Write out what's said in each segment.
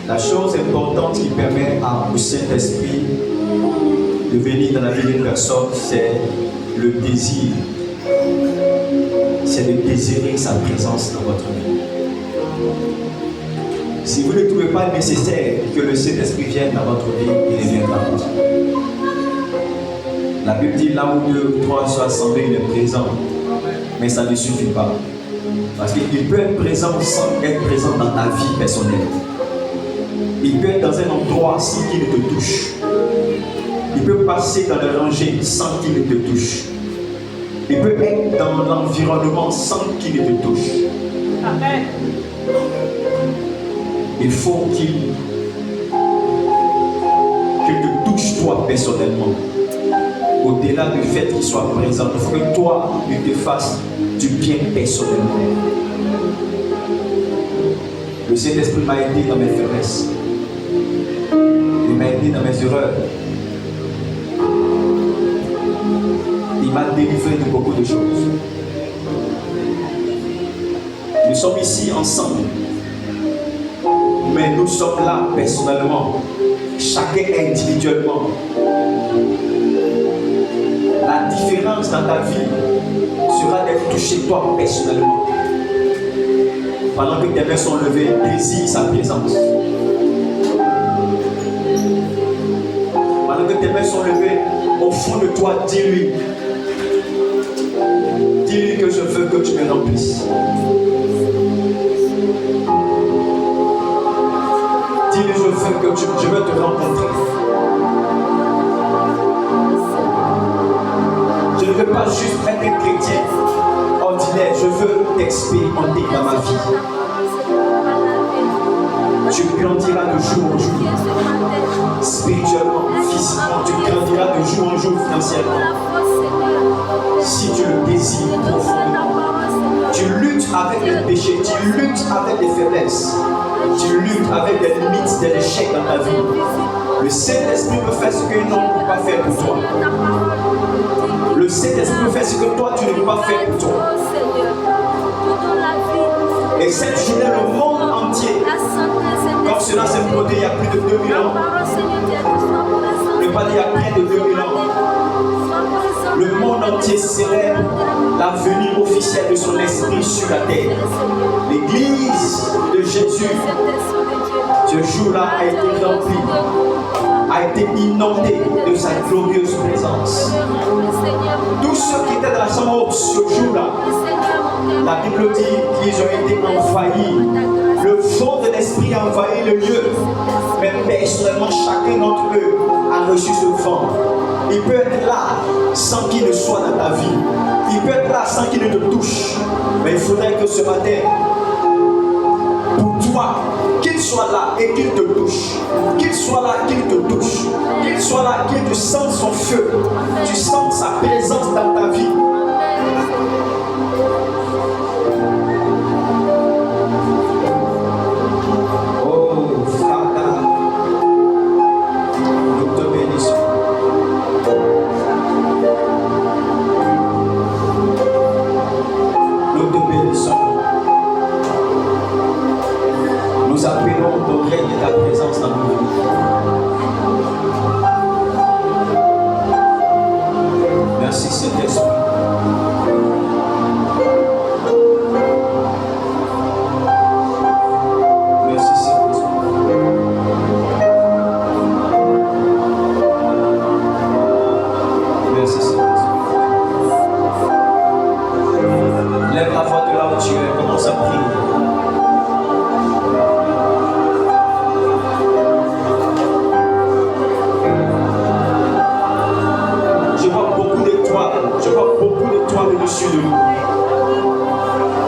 La chose importante qui permet au Saint-Esprit de venir dans la vie d'une personne, c'est le désir. C'est de désirer sa présence dans votre vie. Si vous ne trouvez pas nécessaire que le Saint-Esprit vienne dans votre vie, il ne viendra pas. La Bible dit là où 2 ou 3 sont assemblés, il est présent. Mais ça ne suffit pas. Parce qu'il peut être présent sans être présent dans ta vie personnelle. Il peut être dans un endroit sans qu'il ne te touche. Il peut passer dans les rangées sans qu'il ne te touche. Il peut être dans l'environnement sans qu'il ne te touche. Amen. Il faut qu'il te touche toi personnellement. Au-delà du fait qu'il soit présent, il faut que toi, il te fasse du bien personnellement. Le Saint-Esprit m'a aidé dans mes faiblesses. Il m'a aidé dans mes erreurs. Il m'a délivré de beaucoup de choses. Nous sommes ici ensemble. Mais nous sommes là personnellement. Chacun individuellement. La différence dans ta vie sera d'être touché toi personnellement. Pendant que tes mains sont levées, désire sa présence. Pendant que tes mains sont levées, au fond de toi, dis-lui. Dis-lui que je veux que tu me remplisses. Dis-lui je veux que je veux te rencontrer. Je ne veux pas juste être un chrétien ordinaire, je veux t'expérimenter dans ma vie. Tu grandiras de jour en jour, spirituellement, physiquement, tu grandiras de jour en jour financièrement. Si tu le désires profondément, tu luttes avec les péchés, tu luttes avec les faiblesses, tu luttes avec des limites, des échecs dans ta vie. Le Saint-Esprit peut faire ce qu'un homme ne peut pas faire pour toi. Le Saint-Esprit peut faire ce que toi tu ne peux pas faire pour toi. Et cette journée, le monde entier, comme cela s'est produit il y a plus de 2000 ans, ne pas dire il y a près de 2000 ans, le monde entier célèbre la venue officielle de son esprit sur la terre. L'église de Jésus, ce jour-là a été rempli, a été inondé de sa glorieuse présence. Tous ceux qui étaient dans la chambre haute ce jour-là, la Bible dit qu'ils ont été envahis. Le vent de l'esprit a envahi le lieu. Mais personnellement, chacun d'entre eux a reçu ce vent. Il peut être là sans qu'il ne soit dans ta vie. Il peut être là sans qu'il ne te touche. Mais il faudrait que ce matin, pour toi, qu'il soit là et qu'il te touche. Qu'il soit là, qu'il te touche. Qu'il soit là, qu'il te sente son feu. Tu sens sa présence dans ta vie. Oh, Father, nous te bénissons. Nous te bénissons. Nous appelons ton règne et ta présence dans nos vies. Merci Saint-Esprit. Merci Saint-Esprit. Merci Saint-Esprit. Lève la voix de là où tu es, commence à prier. Au-dessus de nous.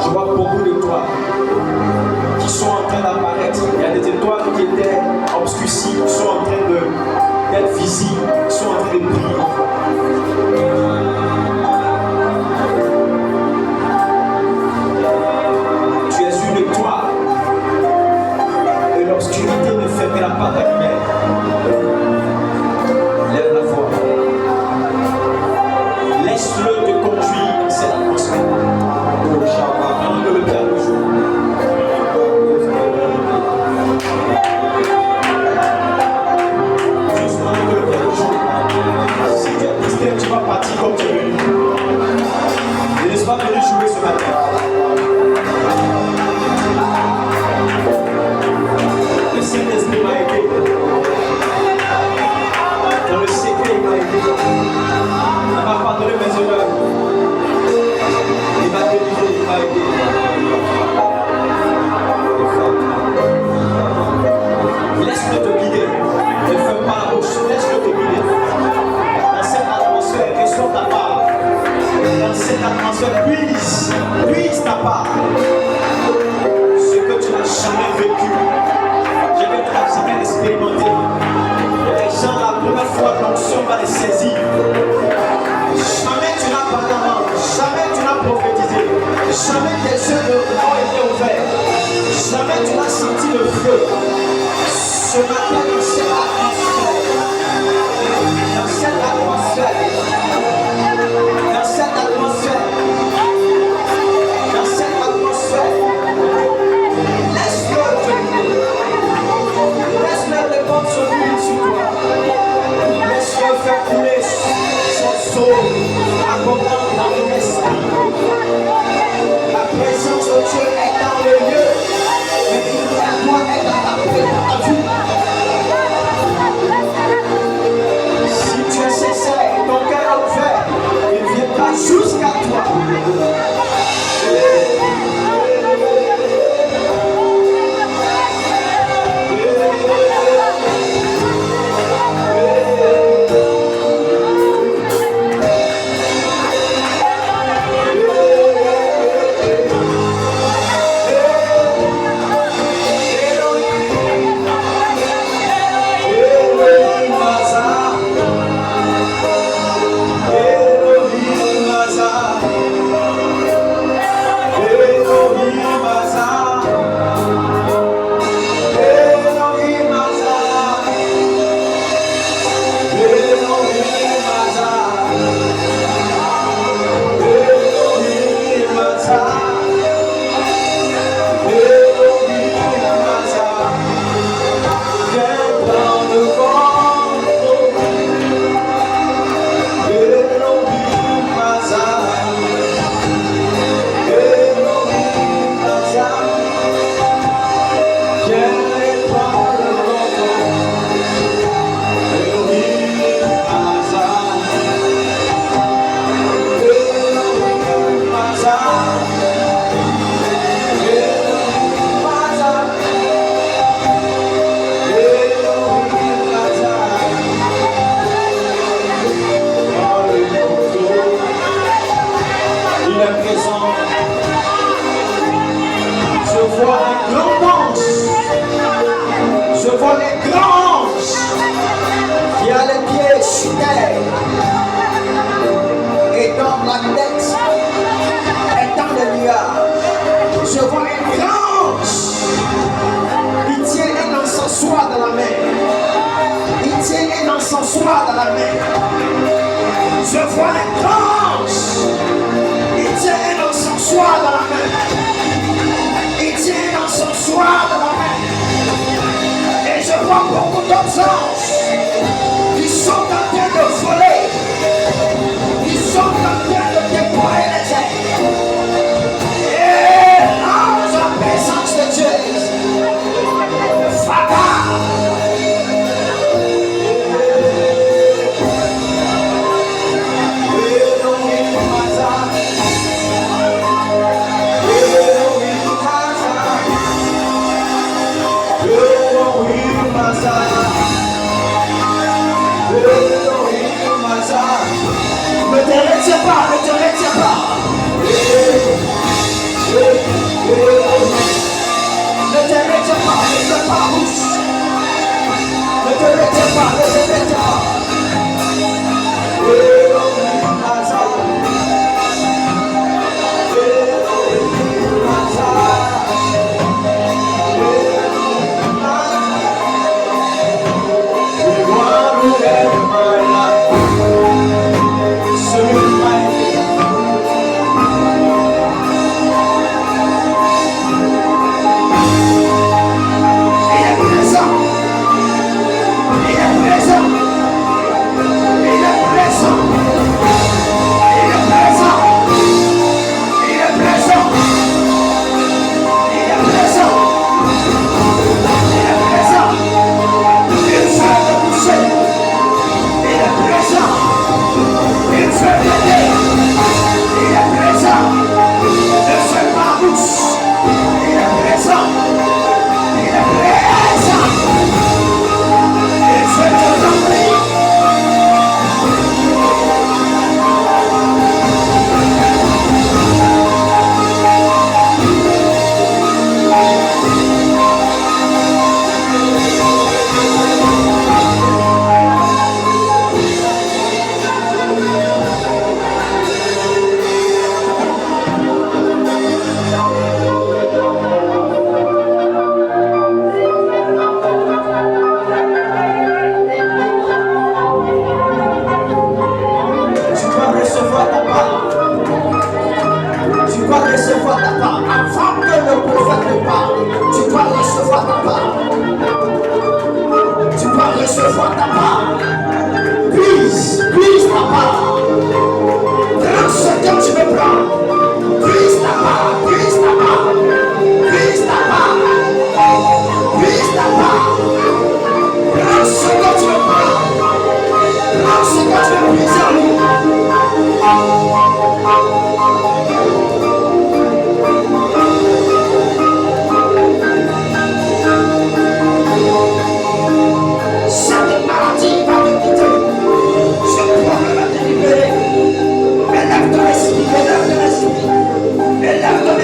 Je vois beaucoup d'étoiles qui sont en train d'apparaître. Il y a des étoiles qui étaient obscurcies, qui sont en train d'être visibles, qui sont en train de briller. Tu es une étoile et l'obscurité ne fermera pas ta lumière. Lève la voix. Laisse-le te conduire dans cette atmosphère. Oh, Shabbat, le bien le jour. Ce matin, dans cette atmosphère, laisse-le venir. Laisse-le répandre son huile sur toi. Laisse-le faire couler son seau abondant dans ton esprit. La présence de Dieu est dans le lieu, mais il doit être dans ta vie. Si tu es sincère, ton cœur est ouvert, il viendra jusqu'à toi.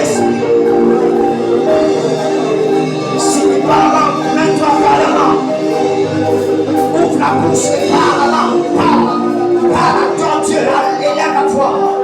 l'esprit. Si tu parles, mets-toi par la main. Ouvre la bouche et parle. Parle à ton Dieu, élève la voix.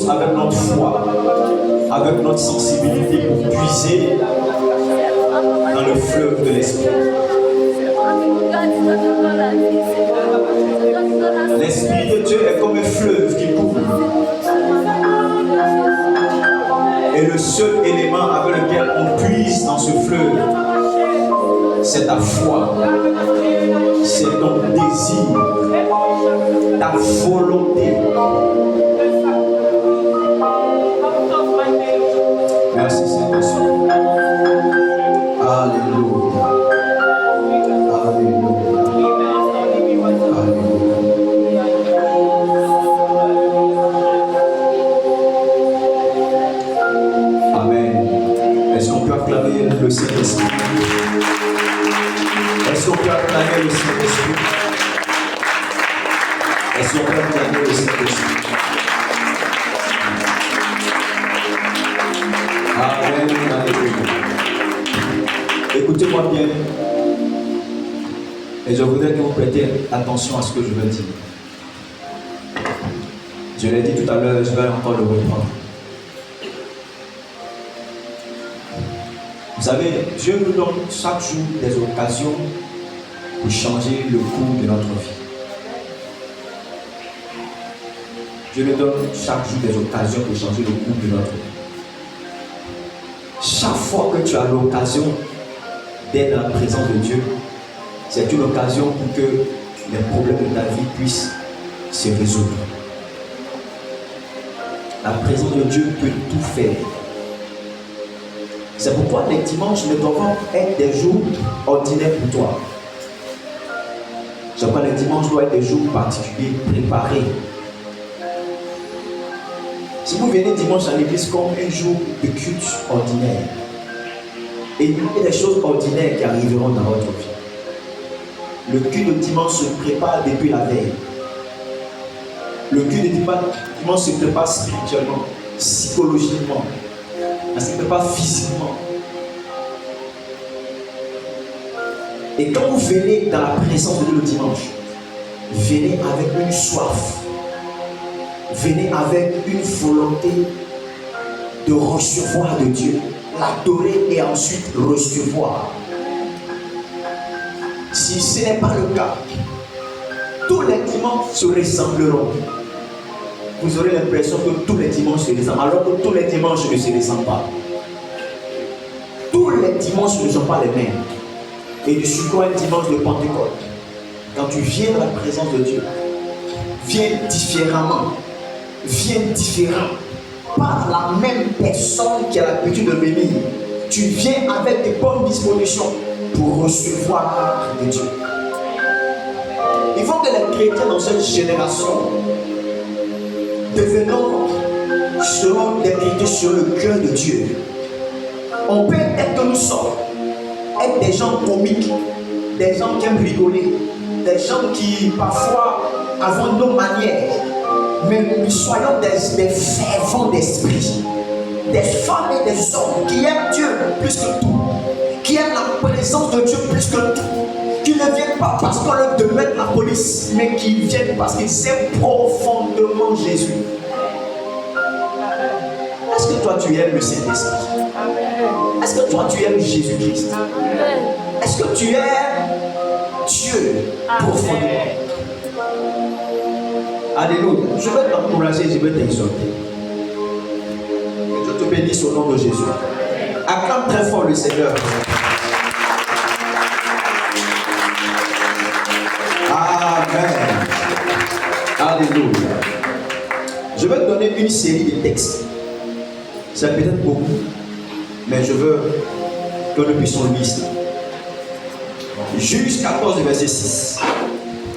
avec notre foi, avec notre sensibilité pour puiser dans le fleuve de l'esprit. L'Esprit de Dieu est comme un fleuve qui coule. Et le seul élément avec lequel on puise dans ce fleuve, c'est ta foi, c'est ton désir, ta volonté. Merci Saint-Esprit. Alléluia. Alléluia. Amen. Est-ce qu'on peut acclamer le Saint-Esprit? Est-ce qu'on peut acclamer le Saint-Esprit? Est-ce qu'on peut acclamer le Saint-Esprit? Amen. Écoutez-moi bien. Et je voudrais que vous prêtiez attention à ce que je veux dire. Je l'ai dit tout à l'heure, je vais encore le reprendre. Vous savez, Dieu nous donne chaque jour des occasions pour changer le cours de notre vie. Dieu nous donne chaque jour des occasions pour changer le cours de notre vie. Chaque fois que tu as l'occasion d'être dans la présence de Dieu, c'est une occasion pour que les problèmes de ta vie puissent se résoudre. La présence de Dieu peut tout faire. C'est pourquoi les dimanches ne doivent être des jours ordinaires pour toi. C'est pourquoi les dimanches doivent être des jours particuliers, préparés. Si vous venez dimanche à l'église comme un jour de culte ordinaire, et il y a des choses ordinaires qui arriveront dans votre vie. Le culte de dimanche se prépare depuis la veille. Le culte de dimanche se prépare spirituellement, psychologiquement, ça se prépare physiquement. Et quand vous venez dans la présence de Dieu le dimanche, venez avec une soif, venez avec une volonté de recevoir de Dieu, l'adorer et ensuite recevoir. Si ce n'est pas le cas, tous les dimanches se ressembleront. Vous aurez l'impression que tous les dimanches se ressemblent, alors que tous les dimanches ne se ressemblent pas. Tous les dimanches ne sont pas les mêmes. Et du surcroît, un dimanche de Pentecôte, quand tu viens dans la présence de Dieu, viens différemment, viens différent, pas la même personne qui a l'habitude de venir. Tu viens avec des bonnes dispositions pour recevoir de Dieu. Il faut que les chrétiens dans cette génération devenons selon des chrétiens sur le cœur de Dieu. On peut être que nous sommes, être des gens comiques, des gens qui aiment rigoler, des gens qui parfois avons nos manières, mais nous soyons des fervents d'esprit, des femmes et des hommes qui aiment Dieu plus que tout, qui aiment la présence de Dieu plus que tout, qui ne viennent pas parce qu'on leur demande la police, mais qui viennent parce qu'ils aiment profondément Jésus. Est-ce que toi tu aimes le Saint-Esprit? Est-ce que toi tu aimes Jésus-Christ? Est-ce que tu aimes Dieu profondément? Alléluia. Je vais t'encourager, je vais t'exhorter. Que Dieu te bénisse au nom de Jésus. Acclame très fort le Seigneur. Amen. Alléluia. Je vais te donner une série de textes. C'est peut-être beaucoup, mais je veux que nous puissions lire. Juge 14, verset 6.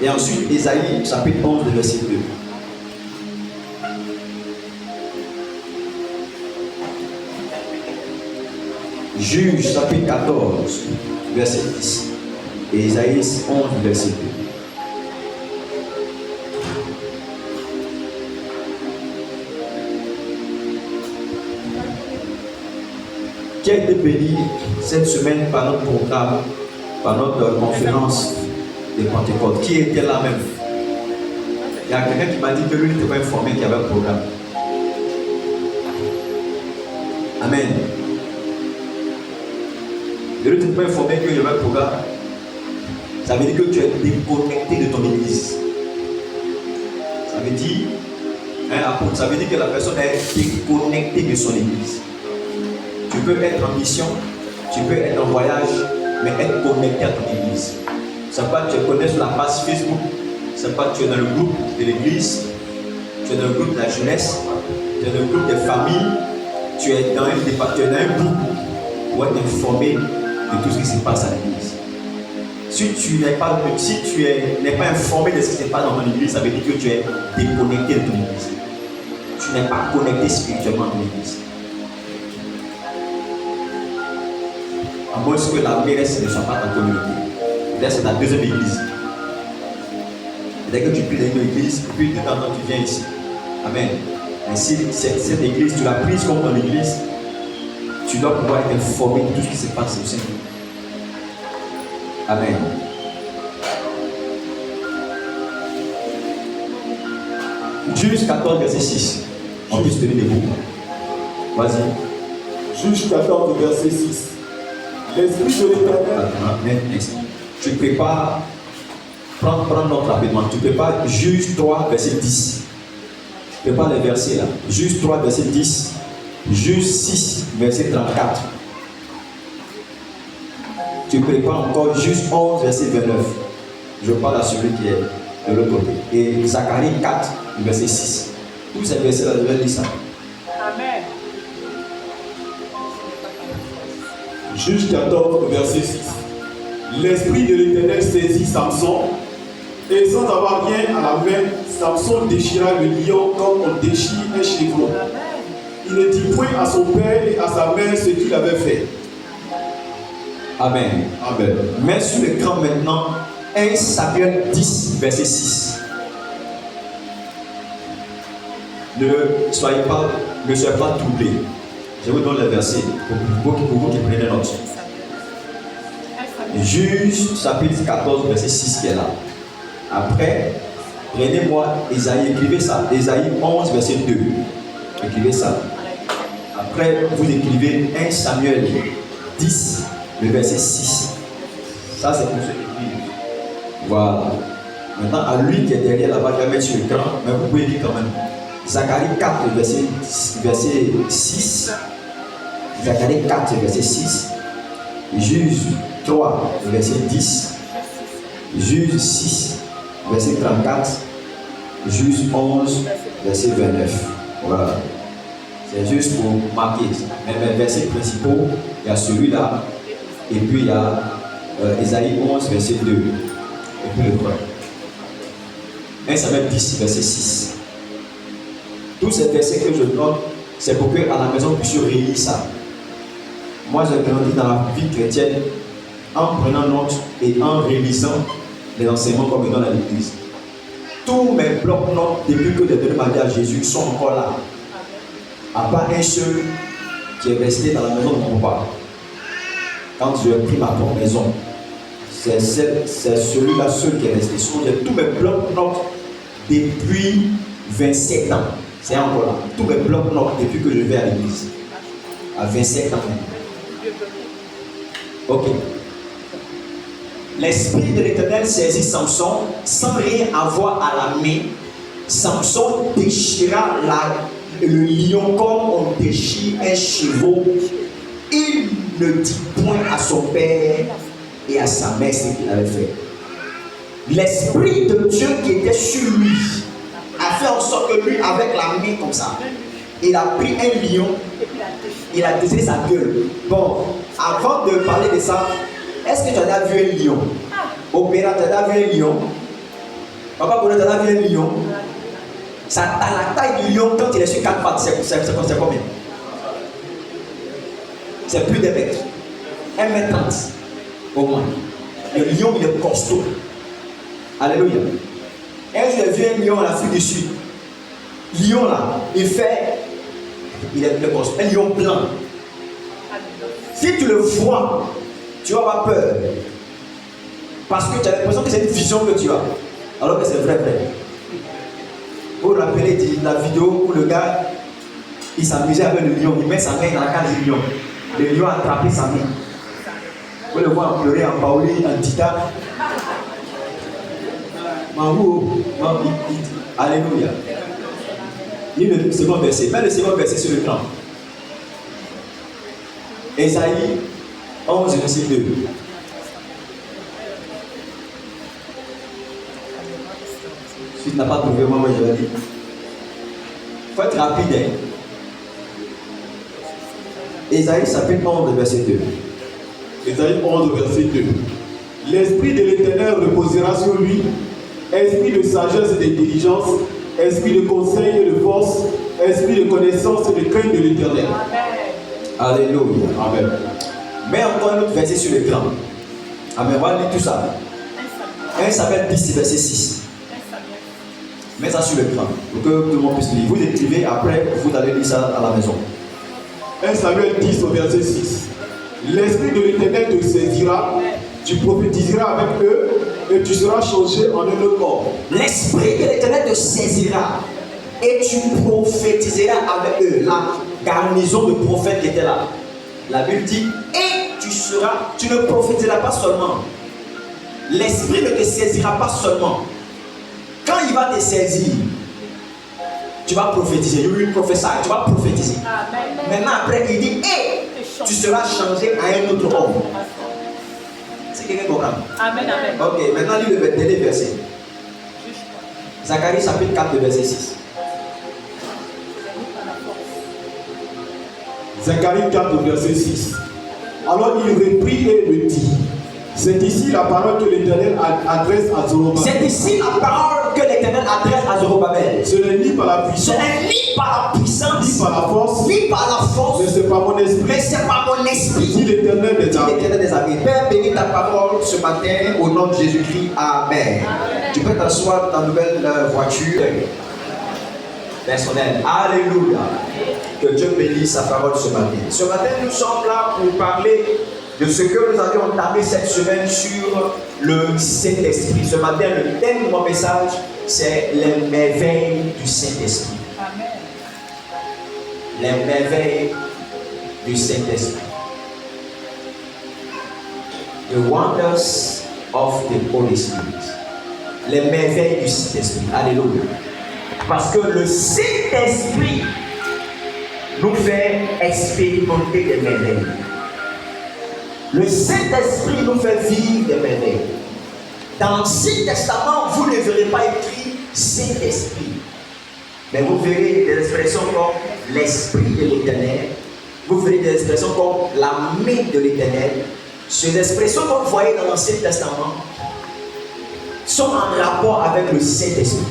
Et ensuite, Ésaïe, chapitre 11, verset 2. Juge, chapitre 14, verset 10. Et Ésaïe 11, verset 2. Qui a été béni cette semaine par notre programme, par notre conférence de Pentecôte? Qui était là même? Il y a quelqu'un qui m'a dit que lui n'était pas informé qu'il y avait un programme. Amen. Je ne t'ai pas informé qu'il y avait un programme. ça veut dire que tu es déconnecté de ton église. Ça veut dire, ça veut dire que la personne est déconnectée de son église. Tu peux être en mission, tu peux être en voyage, mais être connecté à ton église. C'est pas que tu es connecté sur la page Facebook, c'est pas que tu es dans le groupe de l'église, tu es dans le groupe de la jeunesse, tu es dans le groupe des familles, tu es dans un groupe pour être informé de tout ce qui se passe à l'église. Si tu n'es pas informé de ce qui se passe dans ton église, ça veut dire que tu es déconnecté de ton église. Tu n'es pas connecté spirituellement à ton église. À moins que la mairesse ne soit pas ta communauté. Là, c'est ta deuxième église. Dès que tu pries dans une église, puis de temps en temps tu viens ici. Amen. Et si cette église, tu l'as prise comme ton église, tu dois pouvoir être informé de tout ce qui se passe au Seigneur. Amen. Juge 14, verset 6. On peut se tenir debout. Vas-y. Juge 14, verset 6. L'Esprit de l'Éternel. Tu prépares. Prends notre rapidement. Tu prépares Juge 3, verset 10. Prépare les versets là. Juge 3, verset 10. Juge 6, verset 34. Tu prépares encore Juge 11, verset 29. Je parle à celui qui est de l'autre côté. Et Zacharie 4, verset 6. Tous ces versets-là, je vais lire ça. Amen. Juge 14, verset 6. L'Esprit de l'Éternel saisit Samson, et sans avoir rien à la main, Samson déchira le lion comme on déchire un chevreau. Il ne dit point à son père et à sa mère ce qu'il avait fait. Amen. Amen. Mets sur l'écran maintenant 1 Samuel 10, verset 6. Ne soyez pas troublés. Je vous donne les versets pour vous qui prenez note. Juge chapitre 14, verset 6 qui est là. Après, prenez-moi Ésaïe, écrivez ça. Ésaïe 11, verset 2. Écrivez ça. Après, vous écrivez 1 Samuel 10, le verset 6. Ça, c'est pour ceux qui écrivent. Voilà. Maintenant, à lui qui est derrière là-bas, je vais mettre sur l'écran, mais vous pouvez lire quand même. Zacharie 4, verset 6. Zacharie 4, verset 6. Juge 3, verset 10. Juge 6, verset 34. Juge 11, verset 29. Voilà. C'est juste pour marquer. Mais les versets principaux, il y a celui-là. Et puis il y a Ésaïe 11, verset 2. Et puis le 3. 1 Samuel 10, verset 6. Tous ces versets que je donne, c'est pour que à la maison, vous puissiez relire ça. Moi, j'ai grandi dans la vie chrétienne en prenant note et en révisant les enseignements qu'on me donne à l'église. Tous mes blocs notes, depuis que j'ai donné ma vie à Jésus, sont encore là. À part un seul qui est resté dans la maison de mon papa. Quand j'ai pris ma propre maison, c'est celui-là seul qui est resté. Sinon, j'ai tous mes blocs notes depuis 27 ans. C'est encore là. Tous mes blocs notes depuis que je vais à l'église. À 27 ans même. Ok. L'Esprit de l'Éternel saisit Samson sans rien avoir à la main. Samson déchira le lion comme on déchire un chevreau. Il ne dit point à son père et à sa mère ce qu'il avait fait. L'Esprit de Dieu qui était sur lui a fait en sorte que lui, avec la main comme ça, il a pris un lion, il a déchiré sa gueule. Bon, avant de parler de ça, est-ce que tu as déjà vu un lion? Opéra, tu as déjà vu un lion? Papa, tu as déjà vu un lion? Ça, la taille du lion, quand il est sur 4 pattes, c'est combien? C'est plus d'un mètre. 1m30 au moins. Le lion, il est costaud. Alléluia. Un jour, j'ai vu un lion en Afrique du Sud. Lion là, il est costaud. Un lion blanc. Si tu le vois, tu vas avoir peur. Parce que tu as l'impression que c'est une vision que tu as. Alors que c'est vrai. Vous vous rappelez de la vidéo où le gars, il s'amusait avec le lion, il met sa main dans la cage du lion. Le lion a attrapé sa main. Vous le voyez en pleurer, en baouli, en tita. Alléluia. Lis le second verset. Mets le second verset sur l'écran. Ésaïe 11, verset 2. Si tu n'as pas trouvé, moi je vais dire. Il faut être rapide. Hein? Ésaïe chapitre 11, verset 2. Ésaïe 11, verset 2. L'esprit de l'Éternel reposera sur lui, esprit de sagesse et d'intelligence, esprit de conseil et de force, esprit de connaissance et de crainte de l'Éternel. Alléluia. Amen. Mets encore un autre verset sur l'écran. Amen. On va lire tout ça. 1 Samuel 10, verset 6. Mets ça sur l'écran pour que tout le monde puisse lire. Vous écrivez, après vous allez lire ça à la maison. 1 Samuel 10 au verset 6. L'esprit de l'Éternel te saisira, tu prophétiseras avec eux et tu seras changé en un autre corps. L'esprit de l'Éternel te saisira et tu prophétiseras avec eux. La garnison de prophètes qui était là. La Bible dit, et tu ne prophétiseras pas seulement. L'esprit ne te saisira pas seulement. Quand il va te saisir, tu vas prophétiser. You will prophesy. Tu vas prophétiser. Amen. Maintenant, après, il dit, et tu seras changé à un autre homme. C'est quelqu'un qui comprend? Amen, amen. Ok, maintenant, lis le dernier verset. Zacharie chapitre 4, verset 6. Zacharie 4, verset 6. Alors il reprit et le dit. C'est ici la parole que l'Éternel adresse à Zorobabel. C'est ici la parole que l'Éternel adresse à Zorobabel. Ce n'est ni par la puissance, ce n'est ni par la puissance, ni par la force, ni par la force, mais c'est par mon esprit. Mais c'est par mon esprit. Dit l'Éternel des armées. Père, bénis ta parole ce matin au nom de Jésus-Christ. Amen. Tu peux t'asseoir dans ta nouvelle voiture personnelle. Alléluia. Que Dieu bénisse sa parole ce matin. Ce matin, nous sommes là pour parler de ce que nous avions entamé cette semaine sur le Saint-Esprit. Ce matin, le thème de mon message, c'est les merveilles du Saint-Esprit. Amen. Les merveilles du Saint-Esprit. The wonders of the Holy Spirit. Les merveilles du Saint-Esprit. Alléluia. Parce que le Saint-Esprit nous fait expérimenter des merveilles. Le Saint-Esprit nous fait vivre des merveilles. Dans l'Ancien Testament, vous ne verrez pas écrit Saint-Esprit. Mais vous verrez des expressions comme l'Esprit de l'Éternel. Vous verrez des expressions comme la main de l'Éternel. Ces expressions que vous voyez dans l'Ancien Testament sont en rapport avec le Saint-Esprit.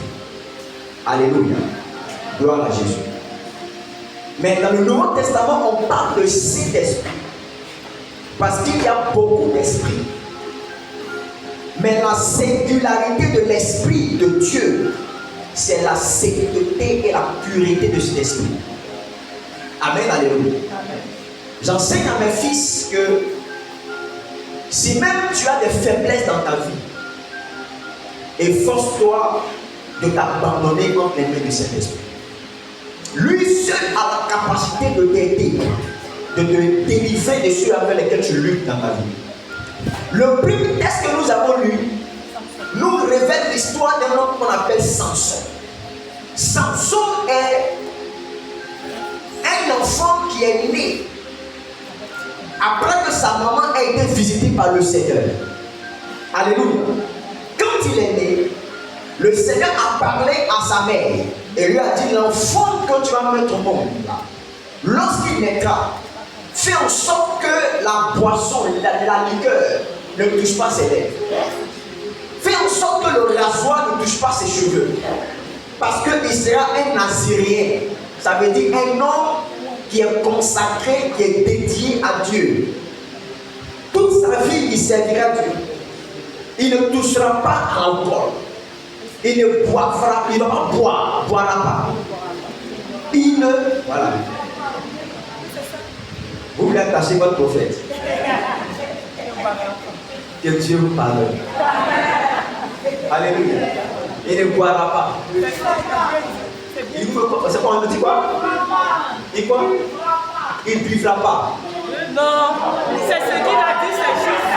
Alléluia. Gloire à Jésus. Mais dans le Nouveau Testament, on parle de Saint-Esprit. Parce qu'il y a beaucoup d'esprits. Mais la singularité de l'Esprit de Dieu, c'est la sainteté et la pureté de cet esprit. Amen, alléluia. J'enseigne à mes fils que si même tu as des faiblesses dans ta vie, efforce-toi de t'abandonner entre les mains du Saint-Esprit. Lui seul a la capacité de t'aider, de te délivrer de ceux avec lesquels tu luttes dans ta vie. Le premier texte que nous avons lu nous révèle l'histoire d'un homme qu'on appelle Samson. Samson est un enfant qui est né après que sa maman a été visitée par le Seigneur. Alléluia. Quand il est né, le Seigneur a parlé à sa mère et lui a dit, l'enfant que tu vas mettre au monde, lorsqu'il naîtra, fais en sorte que la boisson, la liqueur ne touche pas ses lèvres. Fais en sorte que le rasoir ne touche pas ses cheveux. Parce qu'il sera un Naziréen. Ça veut dire un homme qui est consacré, qui est dédié à Dieu. Toute sa vie, il servira Dieu. Il ne touchera pas à l'alcool. Il ne boira, il ne va pas boira pas. Il ne. Voilà. Vous voulez attacher votre prophète. Que Dieu vous parle. Alléluia. Il ne boira pas. Il veut quoi? C'est quoi? On dit quoi? Il quoi? Il ne buvra pas. Non, c'est ce qu'il a dit, c'est juste.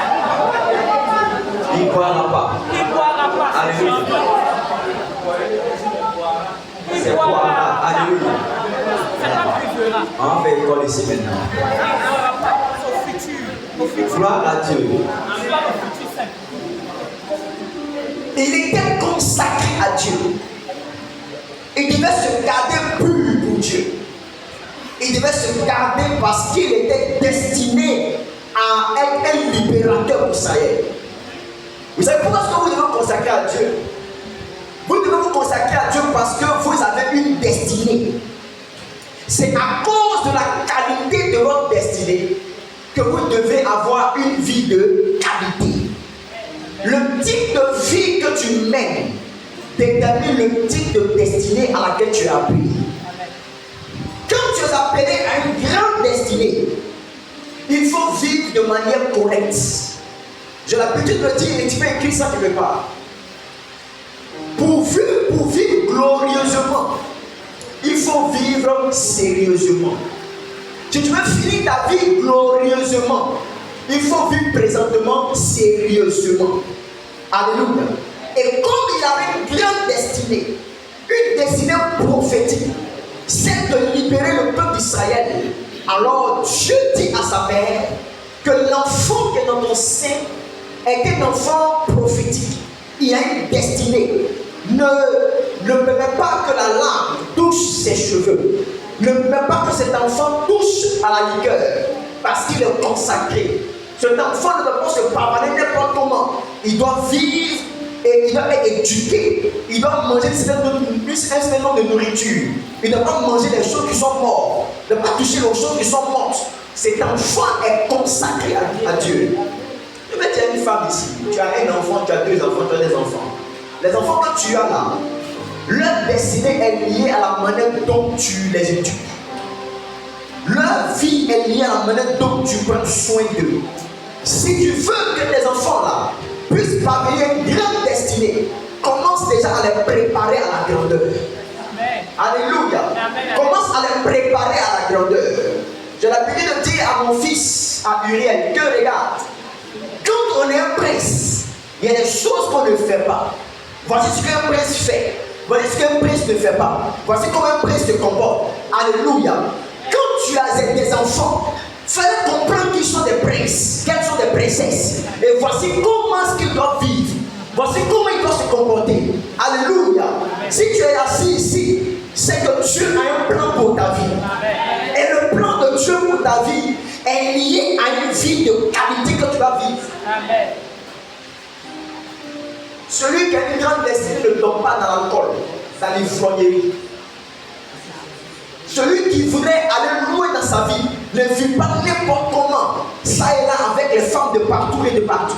Il ne boira pas. Il ne boira pas. Alléluia. On fait école ici maintenant. Gloire à Dieu. Il était consacré à Dieu. Il devait se garder pur pour Dieu. Il devait se garder parce qu'il était destiné à être un libérateur pour Israël. Vous savez pourquoi est-ce que vous devez vous consacrer à Dieu? Vous devez vous consacrer à Dieu parce que vous avez une destinée. C'est à cause de la qualité de votre destinée que vous devez avoir une vie de qualité. Le type de vie que tu mènes détermine le type de destinée à laquelle tu es appelé. Quand tu es appelé à une grande destinée, il faut vivre de manière correcte. J'ai l'habitude de dire, et tu peux écrire ça quelque part. Pour vivre glorieusement, il faut vivre sérieusement. Si tu veux finir ta vie glorieusement, il faut vivre présentement sérieusement. Alléluia. Et comme il avait une grande destinée, une destinée prophétique, celle de libérer le peuple d'Israël, alors Dieu dit à sa mère que l'enfant qui est dans ton sein est un enfant prophétique. Il a une destinée. Ne permet pas que la lame touche ses cheveux. Ne permet pas que cet enfant touche à la liqueur, parce qu'il est consacré. Cet enfant ne doit pas se pavaner n'importe comment. Il doit vivre et il doit être éduqué. Il doit manger un certain nombre de nourriture. Il ne doit pas manger des choses qui sont mortes. Il ne doit pas toucher aux choses qui sont mortes. Cet enfant est consacré à Dieu. Tu as une femme ici. Tu as un enfant, tu as deux enfants, tu as des enfants. Les enfants que tu as là, leur destinée est liée à la manière dont tu les éduques. Leur vie est liée à la manière dont tu prends soin d'eux. Si tu veux que tes enfants là puissent parvenir à une grande destinée, commence déjà à les préparer à la grandeur. Amen. Alléluia. Amen. Commence à les préparer à la grandeur. J'ai l'habitude de dire à mon fils, à Uriel, que regarde, quand on est un prince, il y a des choses qu'on ne fait pas. Voici ce qu'un prince fait. Voici ce qu'un prince ne fait pas. Voici comment un prince se comporte. Alléluia. Quand tu as des enfants, fais-leur comprendre qu'ils sont des princes, qu'elles sont des princesses. Et voici comment est-ce qu'ils doivent vivre. Voici comment ils doivent se comporter. Alléluia. Si tu es assis ici, c'est que Dieu a un plan pour ta vie. Et le plan de Dieu pour ta vie est lié à une vie de qualité que tu vas vivre. Amen. Celui qui a une grande destinée ne tombe pas dans l'alcool, dans l'ivrognerie. Celui qui voudrait aller loin dans sa vie ne vit pas n'importe comment, ça et là, avec les femmes de partout et de partout.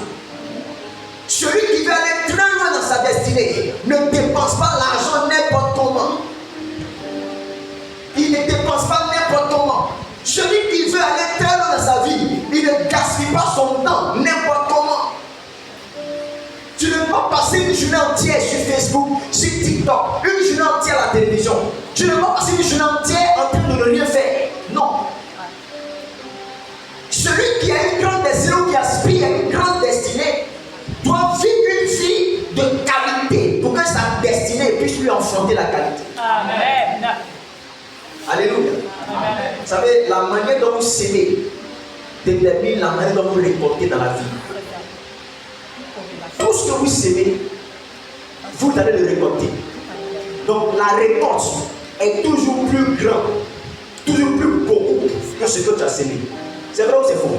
Celui qui veut aller très loin dans sa destinée ne dépense pas l'argent n'importe comment. Il ne dépense pas n'importe comment. Celui qui veut aller très loin dans sa vie, il ne gaspille pas son temps n'importe comment. Tu ne peux pas passer une journée entière sur Facebook, sur TikTok, une journée entière à la télévision. Tu ne peux pas passer une journée entière en train de ne rien faire. Non. Celui qui a une grande destinée ou qui aspire à une grande destinée doit vivre une vie de qualité pour que sa destinée puisse lui enfanter la qualité. Amen. Alléluia. Amen. Vous savez, la manière dont vous s'aimez détermine la manière dont vous récoltez dans la vie. Tout ce que vous sémez, vous allez le récolter. Donc la récolte est toujours plus grande, toujours plus beau que ce que tu as sémé. C'est vrai ou c'est faux?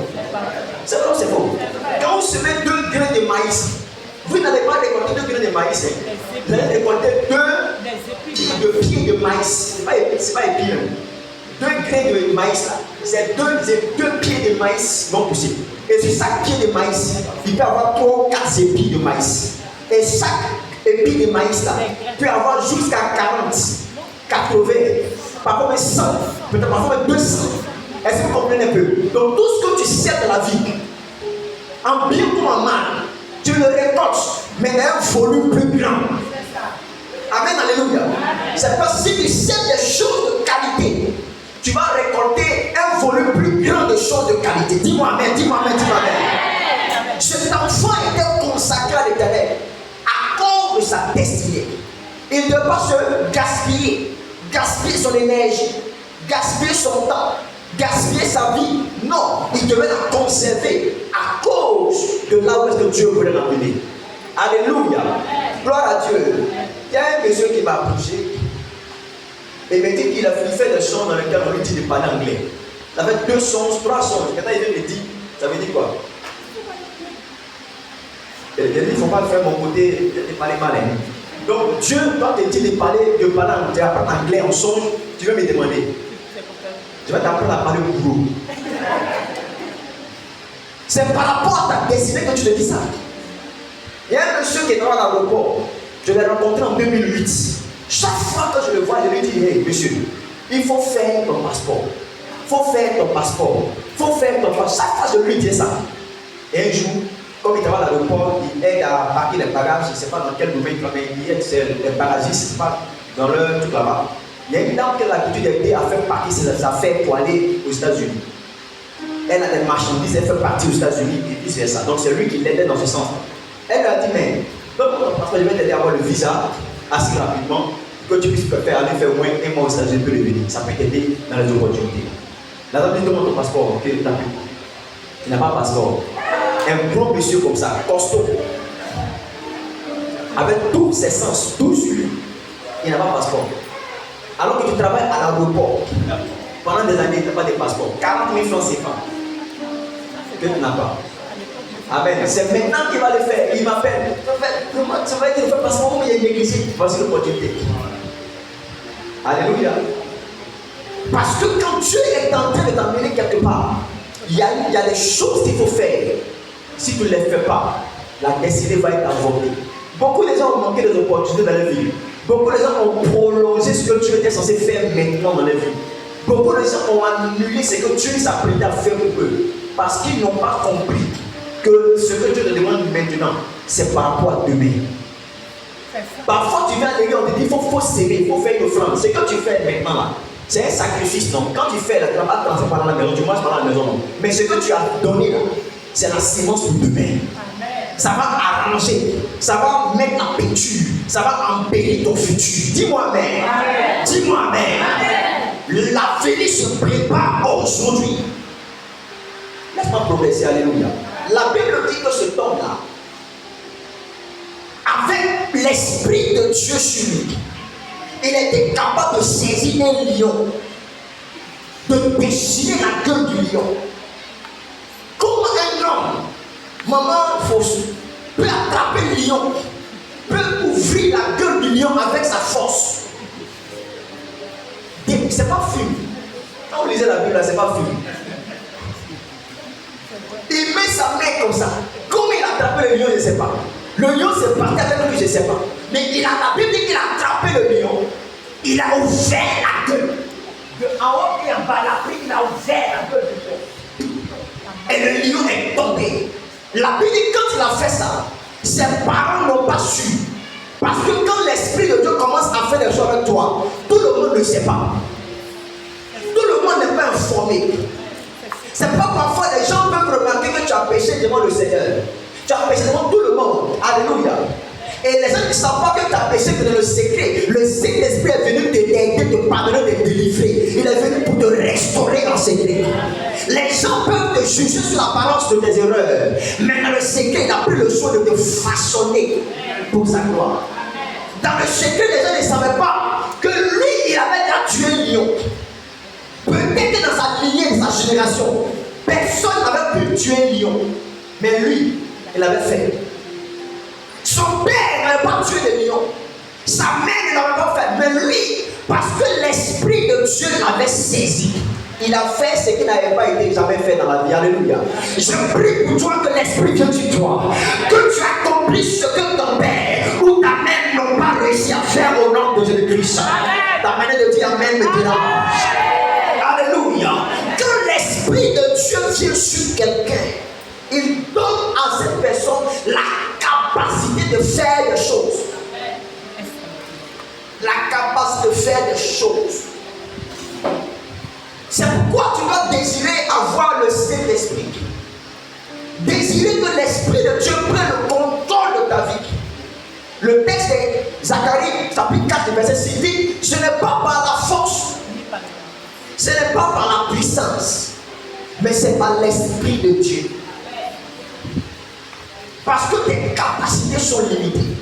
C'est vrai ou c'est faux? Quand vous semez 2 grains de maïs, vous n'allez pas récolter 2 grains de maïs. Vous allez récolter 2 pieds de maïs. Ce n'est pas épi. 2 grains de maïs là, c'est 2 pieds de maïs vont pousser. Et sur chaque pied de maïs, il peut y avoir 3 ou 4 épis de maïs. Et chaque épi de maïs là peut avoir jusqu'à 40, 80, parfois 100, peut-être parfois 200. Est-ce que vous comprenez un peu? Donc tout ce que tu sers dans la vie, en bien comme en mal, tu le récoltes, mais dans un volume plus grand. Amen, alléluia. C'est parce que si tu sers des choses de qualité, tu vas récolter un volume plus grand de choses de qualité. Dis-moi amen, dis-moi amen, dis-moi amen. Cet enfant était consacré à l'Éternel à cause de sa destinée. Il ne doit pas se gaspiller son énergie, gaspiller son temps, gaspiller sa vie. Non, il devait la conserver à cause de là où est-ce que Dieu voulait l'amener. Alléluia. Gloire à Dieu. Il y a un monsieur qui m'a approché et il m'a dit qu'il a fait des sons dans lesquels on lui dit de parler anglais. Ça fait 2 sons, 3 sons. Quand il vient me dire, ça veut dire quoi? Il dit, il ne faut pas faire mon côté de parler malin. Donc Dieu doit te dire de parler anglais en songe. Tu veux me demander. Tu vas t'apprendre à parler au boulot. C'est par rapport à ta destinée que tu te dis ça. Il y a un monsieur qui est dans l'aéroport. Je l'ai rencontré en 2008. Chaque fois que je le vois, je lui dis, hey monsieur, il faut faire ton passeport. Il faut faire ton passeport. Il faut faire ton passeport. Chaque fois je lui dis ça. Et un jour, comme il travaille à l'aéroport, il aide à parquer les bagages. Je ne sais pas dans quel domaine il travaille. Il aide les bagagistes, c'est pas dans leur truc là-bas. Il y a une dame qui a l'habitude d'aider à faire partir ses affaires pour aller aux États-Unis. Elle a des marchandises, elle fait partir aux États-Unis et vice versa. Donc c'est lui qui l'aidait dans ce sens. Elle lui a dit, mais je vais t'aider à avoir le visa assez rapidement, que tu puisses faire aller faire au moins 1 mois aux États-Unis, tu peux le venir. Ça peut t'aider dans les opportunités. La dame dit, demande ton passeport, ok, tu n'as pas de passeport. Un gros monsieur comme ça, costaud, avec tous ses sens, tout sur lui, il n'a pas de passeport. Alors que tu travailles à l'aéroport, pendant des années, tu n'as pas de passeport. 40 000 francs CFA que tu n'as pas. Amen. C'est maintenant qu'il va le faire. Il m'appelle. Ça va être le passeport, mais il y a une église. Voici l'opportunité. Alléluia. Parce que quand Dieu est en train de t'emmener quelque part, il y a des choses qu'il faut faire. Si tu ne les fais pas, la destinée va être avortée. Beaucoup de gens ont manqué des opportunités dans leur vie. Beaucoup de gens ont prolongé ce que Dieu était censé faire maintenant dans leur vie. Beaucoup de gens ont annulé ce que Dieu s'apprêtait à faire pour eux. Parce qu'ils n'ont pas compris que ce que Dieu te demande maintenant, c'est par rapport à demain. Parfois, tu viens à l'église, on te dit il faut s'aimer, il faut faire une offrande. Ce que tu fais maintenant là, c'est un sacrifice, non? Quand tu fais là, tu ne vas pas transférer par la maison, tu manges par la maison, non? Mais ce que tu as donné là, c'est la sémence pour demain. Ça va arranger, ça va mettre la peinture, ça va embellir ton futur. Dis-moi amen. Dis-moi amen. L'avenir se prépare aujourd'hui. Laisse-moi progresser, alléluia. La Bible dit que ce homme-là, avec l'esprit de Dieu sur lui, il était capable de saisir un lion, de déchirer la gueule du lion. Comment un homme, maman fausse, peut attraper le lion, peut ouvrir la gueule du lion avec sa force. C'est pas film. Quand vous lisez la Bible, c'est pas film. Il met sa main comme ça. Comment il a attrapé le lion, je ne sais pas. Le lion s'est parti avec lui, je ne sais pas. Mais la Bible dit qu'il a attrapé le lion. Il a ouvert la gueule. De en haut et en bas, il a ouvert la gueule du lion. Et le lion est tombé. La Bible dit que quand il a fait ça, ses parents n'ont pas su. Parce que quand l'Esprit de Dieu commence à faire des choses avec toi, tout le monde ne sait pas. Tout le monde n'est pas informé. C'est pas parfois les gens peuvent remarquer que tu as péché devant le Seigneur. Tu as péché devant tout le monde. Alléluia. Et les gens ne savent pas que tu as péché que dans le secret. Le Saint-Esprit est venu t'aider, te pardonner, te délivrer. Il est venu pour te restaurer en secret. Les gens peuvent te juger sur l'apparence de tes erreurs. Mais dans le secret, il a pris le soin de te façonner pour sa gloire. Dans le secret, les gens ne savaient pas que lui, il avait déjà tué un lion. Peut-être que dans sa lignée, dans sa génération, personne n'avait pu tuer un lion. Mais lui, il l'avait fait. Son père n'avait pas tué de lion. Sa mère ne l'avait pas fait. Mais lui, parce que l'Esprit de Dieu l'avait saisi, il a fait ce qui n'avait pas été jamais fait dans la vie. Alléluia. Je prie pour toi que l'Esprit vienne sur toi. Que tu accomplisses ce que ton père ou ta mère n'ont pas réussi à faire au nom de Jésus-Christ. Ta manière de dire Amen me dérange. Alléluia. Que l'Esprit de Dieu vienne sur quelqu'un. Il donne à cette personne la capacité de faire des choses. La capacité de faire des choses. C'est pourquoi tu dois désirer avoir le Saint-Esprit. Désirer que l'Esprit de Dieu prenne le contrôle de ta vie. Le texte de Zacharie, chapitre 4, verset 6 dit, ce n'est pas par la force. puissance, mais c'est par l'Esprit de Dieu. Parce que tes capacités sont limitées.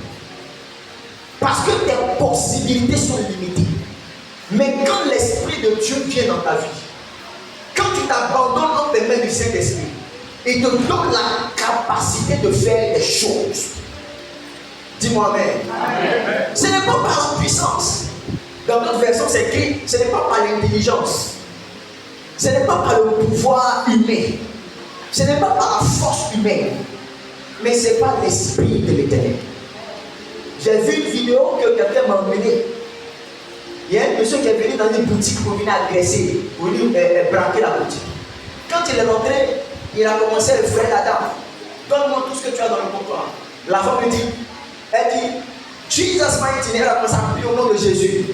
Parce que tes possibilités sont limitées. Mais quand l'Esprit de Dieu vient dans ta vie, quand tu t'abandonnes entre les mains du Saint-Esprit, il te donne la capacité de faire des choses. Dis-moi amen. Amen. Ce n'est pas par la puissance. Dans notre version, c'est écrit, ce n'est pas par l'intelligence. Ce n'est pas par le pouvoir humain. Ce n'est pas par la force humaine. Mais c'est par l'Esprit de l'Éternel. J'ai vu une vidéo que quelqu'un m'a emmené. Il y a un monsieur qui est venu dans une boutique pour venir agresser, pour venir braquer la boutique. Quand il est rentré, il a commencé à effrayer la dame. Donne-moi tout ce que tu as dans le comptoir. La femme lui dit, elle dit, Jesus mighty name, elle a commencé à prier au nom de Jésus.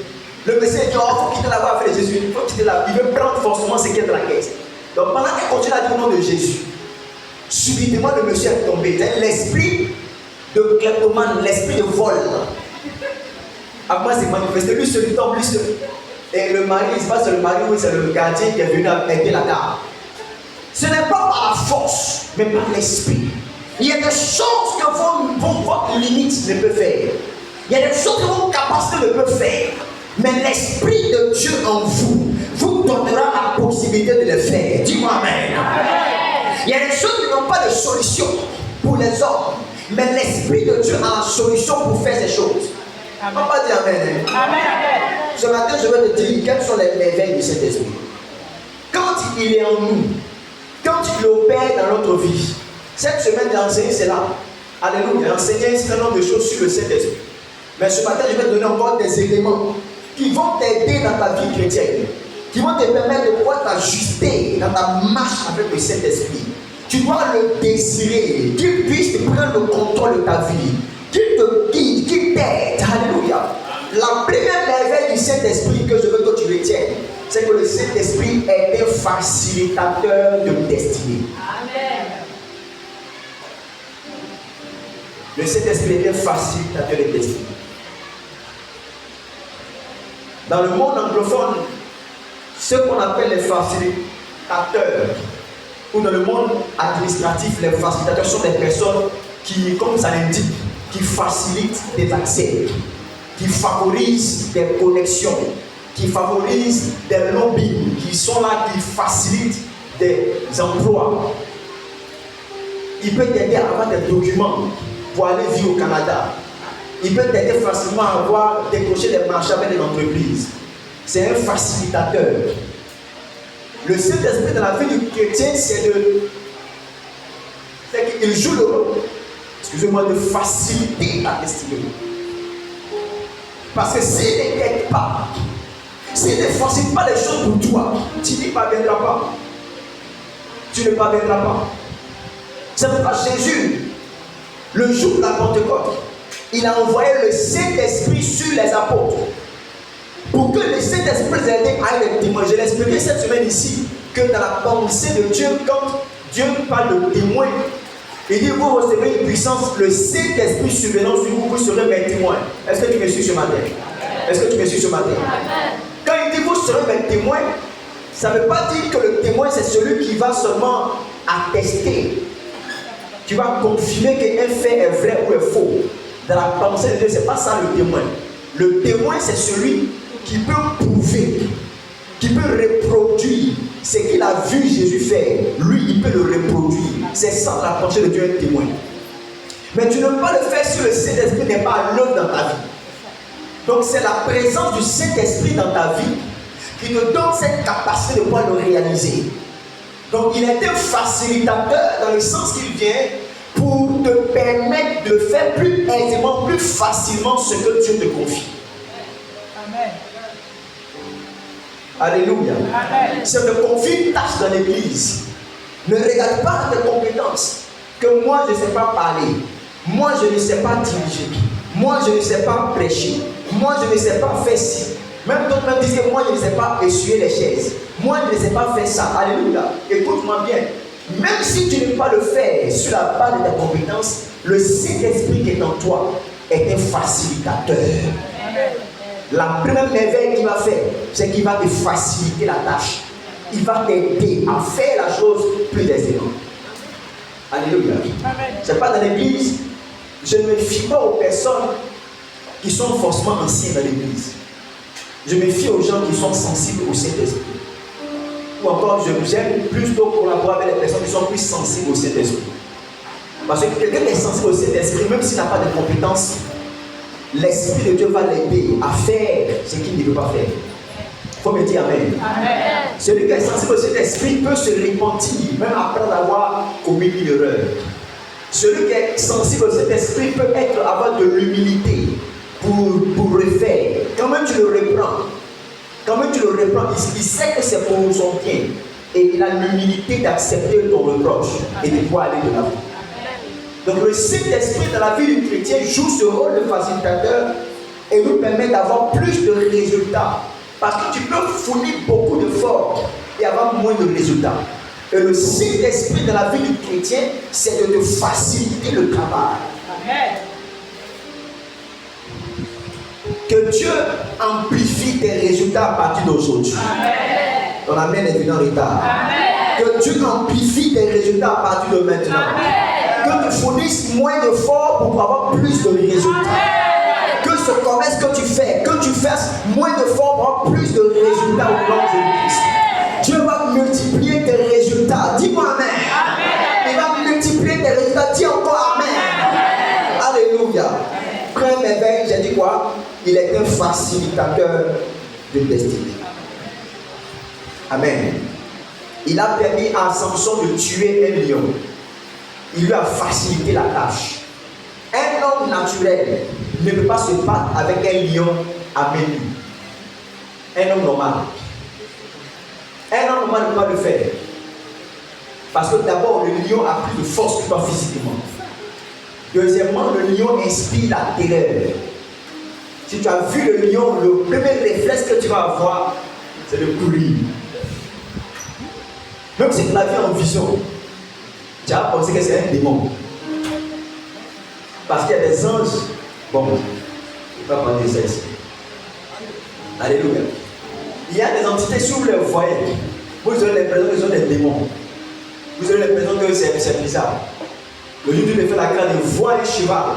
Le monsieur dit, oh, il faut quitter la voie avec Jésus. Il faut quitter la voie. Il veut prendre forcément ce qui est de la caisse. Donc pendant qu'elle continue à dire au nom de Jésus, subitement le monsieur est tombé. C'est l'esprit de kleptomane, l'esprit de vol. Après c'est manifesté, lui se tombe, lui se... Et le mari, il se passe le mari, oui, c'est le gardien qui est venu aider la dame. Ce n'est pas par la force, mais par l'esprit. Il y a des choses que votre limite ne peut faire. Il y a des choses que votre capacité ne peut faire. Mais l'Esprit de Dieu en vous donnera la possibilité de le faire. Dis-moi amen. Il y a des choses qui n'ont pas de solution pour les hommes. Mais l'Esprit de Dieu a une solution pour faire ces choses. On va pas dire amen. Amen. Ce matin, je vais te dire quelles sont les merveilles du Saint-Esprit. Quand il est en nous, quand il opère dans notre vie, cette semaine, j'ai enseigné cela. Alléluia. J'ai enseigné un certain nombre de choses sur le Saint-Esprit. Mais ce matin, je vais te donner encore des éléments qui vont t'aider dans ta vie chrétienne, qui vont te permettre de pouvoir t'ajuster dans ta marche avec le Saint-Esprit. Tu dois le désirer, qu'il puisse prendre le contrôle de ta vie, qu'il te guide, qu'il t'aide. Alléluia. La première merveille du Saint-Esprit que je veux que tu retiennes, c'est que le Saint-Esprit est un facilitateur de destinée. Amen. Le Saint-Esprit est un facilitateur de destinée. Dans le monde anglophone, ce qu'on appelle les facilitateurs, ou dans le monde administratif, les facilitateurs sont des personnes qui, comme ça l'indique, qui facilitent des accès, qui favorisent des connexions, qui favorisent des lobbies, qui sont là, qui facilitent des emplois. Il peut t'aider à avoir des documents pour aller vivre au Canada. Il peut t'aider facilement à avoir décroché des marchés avec des entreprises. C'est un facilitateur. Le Saint-Esprit dans la vie du chrétien, c'est qu'il joue le rôle, excusez-moi, de faciliter ta destinée. Parce que s'il ne t'aide pas, s'il ne facilite pas les choses pour toi, tu n'y parviendras pas. Tu ne parviendras pas. C'est pourquoi Jésus, le jour de la Pentecôte, il a envoyé le Saint-Esprit sur les apôtres pour que le Saint-Esprit les aide à être témoins. Je l'ai expliqué cette semaine ici que dans la pensée de Dieu, quand Dieu parle de témoins, il dit vous recevez une puissance, le Saint-Esprit survenant sur vous, vous serez mes témoins. Est-ce que tu me suis ce matin? Est-ce que tu me suis ce matin? Quand il dit vous serez mes témoins, ça ne veut pas dire que le témoin c'est celui qui va seulement attester. Tu vas confirmer qu'un fait est vrai ou est faux. Dans la pensée de Dieu, ce n'est pas ça le témoin. Le témoin, c'est celui qui peut prouver, qui peut reproduire ce qu'il a vu Jésus faire. Lui, il peut le reproduire. C'est ça la pensée de Dieu, un témoin. Mais tu ne peux pas le faire si le Saint-Esprit n'est pas à l'œuvre dans ta vie. Donc, c'est la présence du Saint-Esprit dans ta vie qui te donne cette capacité de pouvoir le réaliser. Donc, il est un facilitateur dans le sens qu'il vient pour te permettre de faire plus aisément, plus facilement ce que Dieu te confie. Amen. Alléluia. Amen. Si on te confie une tâche dans l'église, ne regarde pas tes compétences. Que moi je ne sais pas parler, moi je ne sais pas diriger, moi je ne sais pas prêcher, moi je ne sais pas faire ci. Même d'autres me disent que moi je ne sais pas essuyer les chaises, moi je ne sais pas faire ça. Alléluia. Écoute-moi bien. Même si tu ne peux pas le faire sur la base de tes compétences, le Saint-Esprit qui est en toi est un facilitateur. La première merveille qu'il va faire, c'est qu'il va te faciliter la tâche. il va t'aider à faire la chose plus aisément. Alléluia. C'est pas dans l'église. Je ne me fie pas aux personnes qui sont forcément anciennes dans l'église. Je me fie aux gens qui sont sensibles au Saint-Esprit. Ou encore, j'aime plutôt collaborer avec les personnes qui sont plus sensibles au Saint-Esprit. Parce que quelqu'un qui est sensible au Saint-Esprit, même s'il n'a pas de compétences, l'Esprit de Dieu va l'aider à faire ce qu'il ne veut pas faire. Il faut me dire Amen. Amen. Celui qui est sensible au Saint-Esprit peut se repentir, même après avoir commis une erreur. Celui qui est sensible au Saint-Esprit peut avoir de l'humilité pour refaire. Quand même tu le reprends, il sait que c'est pour son bien. Et il a l'humilité d'accepter ton reproche et de pouvoir aller de l'avant. Donc le Saint-Esprit dans la vie du chrétien joue ce rôle de facilitateur et nous permet d'avoir plus de résultats. Parce que tu peux fournir beaucoup d'efforts et avoir moins de résultats. Et le Saint-Esprit dans la vie du chrétien, c'est de te faciliter le travail. Amen. Que Dieu amplifie tes résultats à partir d'aujourd'hui. Ton amen est venu en retard. Amen. Que Dieu amplifie tes résultats à partir de maintenant. Amen. Que tu fournisses moins d'efforts pour avoir plus de résultats. Amen. Que ce commerce que tu fais, que tu fasses moins d'efforts pour avoir plus de résultats au nom de Christ. Dieu va multiplier tes résultats. Dis-moi Amen. Amen. Il va multiplier tes résultats. Dis encore Amen. Amen. Alléluia. Après m'éveil, j'ai dit quoi? Il est un facilitateur de destinée. Amen. Il a permis à Samson de tuer un lion. Il lui a facilité la tâche. Un homme naturel ne peut pas se battre avec un lion à main nue. Un homme normal. Un homme normal ne peut pas le faire. Parce que d'abord, le lion a plus de force que toi physiquement. Deuxièmement, le lion inspire la terreur. Si tu as vu le lion, le premier réflexe que tu vas avoir, c'est de courir. Même si tu l'as vu en vision, tu as pensé que c'est un démon. Parce qu'il y a des anges. Bon, je ne vais pas parler de ça ici. Alléluia. Il y a des entités, si vous les voyez, vous aurez l'impression qu'ils sont des démons. Vous aurez l'impression que c'est bizarre. Le jour où tu me fais la grâce de voir un cheval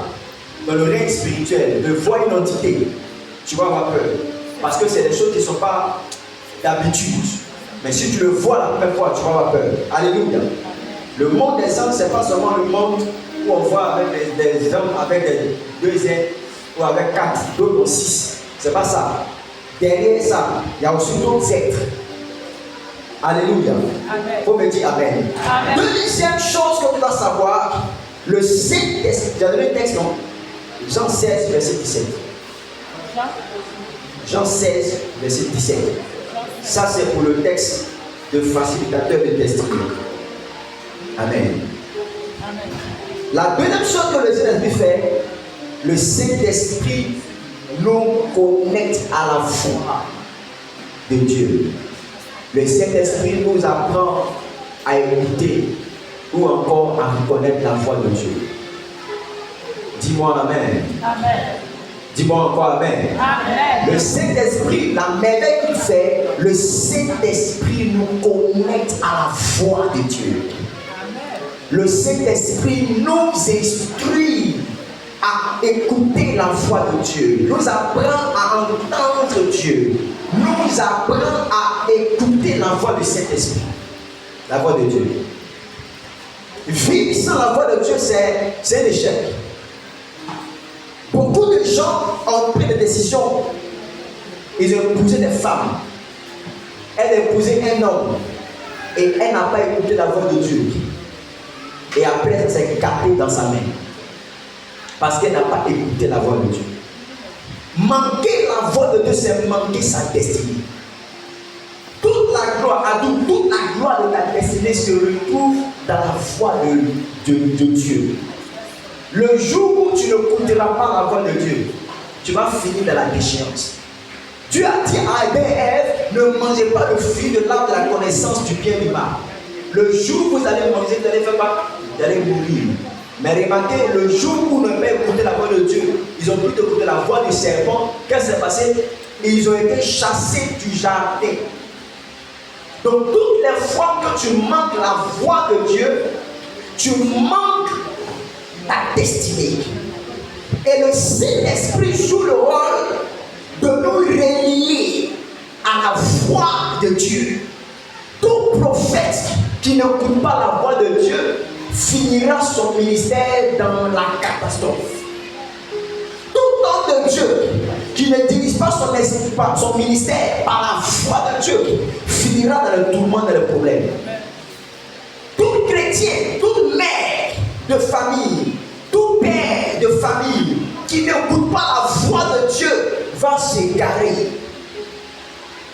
dans le règne spirituel, de voir une entité, tu vas avoir peur. Parce que c'est des choses qui ne sont pas d'habitude. Mais si tu le vois la première fois, tu vas avoir peur. Alléluia. Le monde des anges, ce n'est pas seulement le monde où on voit avec des hommes avec des 2 ailes ou avec 4, d'autres 6. Ce n'est pas ça. Derrière ça, il y a aussi d'autres êtres. Alléluia. Il faut me dire Amen. Amen. Deuxième chose que tu dois savoir, le Saint-Esprit. J'ai donné le texte, non? Jean 16, verset 17. Jean 16, verset 17. Ça, c'est pour le texte de facilitateur de destinée. Amen. Amen. La deuxième chose que le Saint-Esprit fait, le Saint-Esprit nous connecte à la foi de Dieu. Le Saint-Esprit nous apprend à écouter ou encore à reconnaître la voix de Dieu. Dis-moi Amen. Amen. Dis-moi encore Amen. Amen. Le Saint-Esprit, la merveille qu'il fait, le Saint-Esprit nous connecte à la voix de Dieu. Amen. Le Saint-Esprit nous instruit à écouter la voix de Dieu, nous apprend à entendre Dieu, nous apprend à écouter la voix du Saint-Esprit, la voix de Dieu. Vivre sans la voix de Dieu, c'est un échec. Beaucoup de gens ont pris des décisions. Ils ont épousé des femmes. Elle a épousé un homme. Et elle n'a pas écouté la voix de Dieu. Et après, ça s'est gâté dans sa main. Parce qu'elle n'a pas écouté la voix de Dieu. Manquer la voix de Dieu, c'est manquer sa destinée. Toute la gloire de ta destinée se retrouve dans la voix de Dieu. Le jour où tu ne écouteras pas la voix de Dieu, tu vas finir dans la déchéance. Dieu a dit à Adam et Ève, ne mangez pas le fruit de l'arbre de la connaissance du bien et du mal. Le jour où vous allez manger, vous allez faire quoi? Vous allez mourir. Mais remarquez, le jour où ils n'ont pas écouté la voix de Dieu, ils ont plutôt écouté la voix du serpent. Qu'est-ce qui s'est passé? Ils ont été chassés du jardin. Donc toutes les fois que tu manques la voix de Dieu, tu manques ta destinée. Et le Saint-Esprit joue le rôle de nous relier à la voix de Dieu. Tout prophète qui n'écoute pas la voix de Dieu finira son ministère dans la catastrophe. Tout homme de Dieu qui ne dirige pas son ministère par la voix de Dieu finira dans le tourment et le problème. Tout chrétien, toute mère de famille, tout père de famille qui n'écoute pas la voix de Dieu va s'égarer.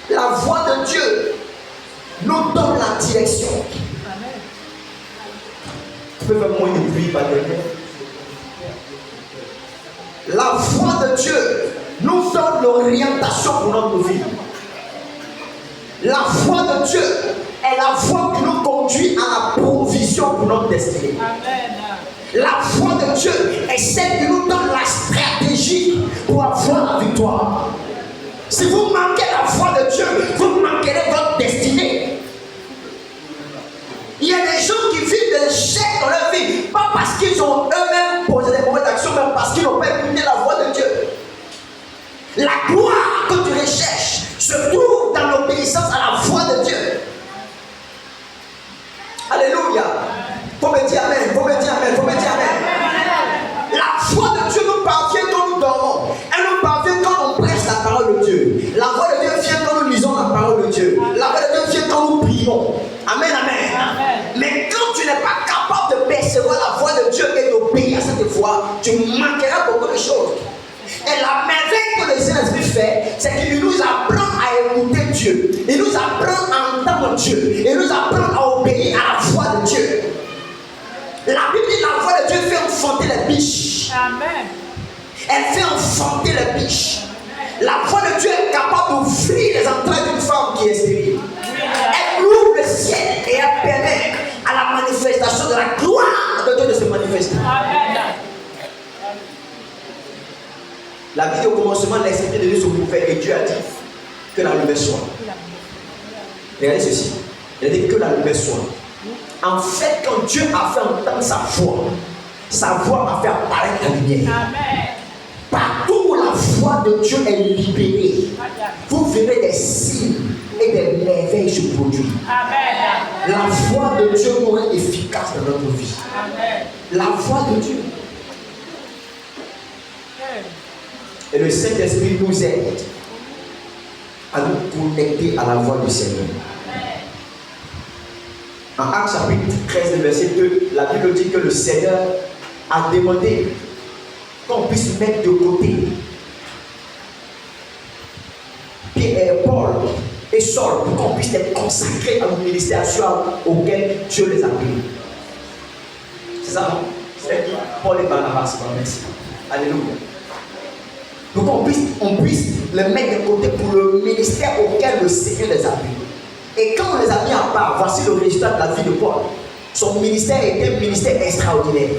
La voix de Dieu nous donne la direction. Tu peux faire moins de bruit, pas de bruit. La voix de Dieu nous donne l'orientation pour notre vie. La voix de Dieu est la voix qui nous conduit à la provision pour notre destinée. La voix de Dieu est celle qui nous donne la stratégie pour avoir la victoire. Si vous manquez la voix de Dieu, vous manquerez votre destinée. Il y a des gens qui vivent de l'échec dans leur vie, pas parce qu'ils ont eux-mêmes posé des mauvaises actions, mais parce qu'ils n'ont pas écouté la voix de Dieu. La gloire que tu recherches se trouve dans l'obéissance à la voix de Dieu. Alléluia. Faut me dire amen, faut me dire amen, faut me dire amen. La voix de Dieu nous parvient quand nous dormons. Elle nous parvient quand on prêche la parole de Dieu. La voix de Dieu vient quand nous lisons la parole de Dieu. La voix de Dieu vient quand nous prions. Amen, amen, amen. Mais quand tu n'es pas capable de percevoir la voix de Dieu et d'obéir à cette voix, tu manqueras beaucoup de choses. Et la merveille que le Saint-Esprit fait, c'est qu'il nous apprend à écouter Dieu. Il nous apprend à entendre Dieu. Il nous apprend à obéir à la voix de Dieu. La Bible dit que la voix de Dieu fait enfanter les biches. Amen. Elle fait enfanter les biches. La voix de Dieu est capable d'ouvrir les entrailles d'une femme qui est stérile. Elle ouvre le ciel et elle permet à la manifestation de la gloire de Dieu de se manifester. Amen. La vie au commencement, l'Esprit de Dieu se mouvait et Dieu a dit que la lumière soit. Regardez ceci. Il a dit que la lumière soit. En fait, quand Dieu a fait entendre sa voix a fait apparaître la lumière. Amen. Partout où la voix de Dieu est libérée, vous verrez des signes et des merveilles se produire. Amen. La voix de Dieu nous rend efficace dans notre vie. Amen. La voix de Dieu. Et le Saint-Esprit nous aide à nous connecter à la voix du Seigneur. En Actes chapitre 13, verset 2, la Bible dit que le Seigneur a demandé qu'on puisse mettre de côté Paul et Saul pour qu'on puisse être consacrés à un ministère auquel Dieu les a appelés. C'est ça, non? C'est Paul et Barnabas, merci. Alléluia. Donc on puisse les mettre de côté pour le ministère auquel le Seigneur les a appelés. Et quand on les a mis à part, voici le résultat de la vie de Paul. Son ministère était un ministère extraordinaire.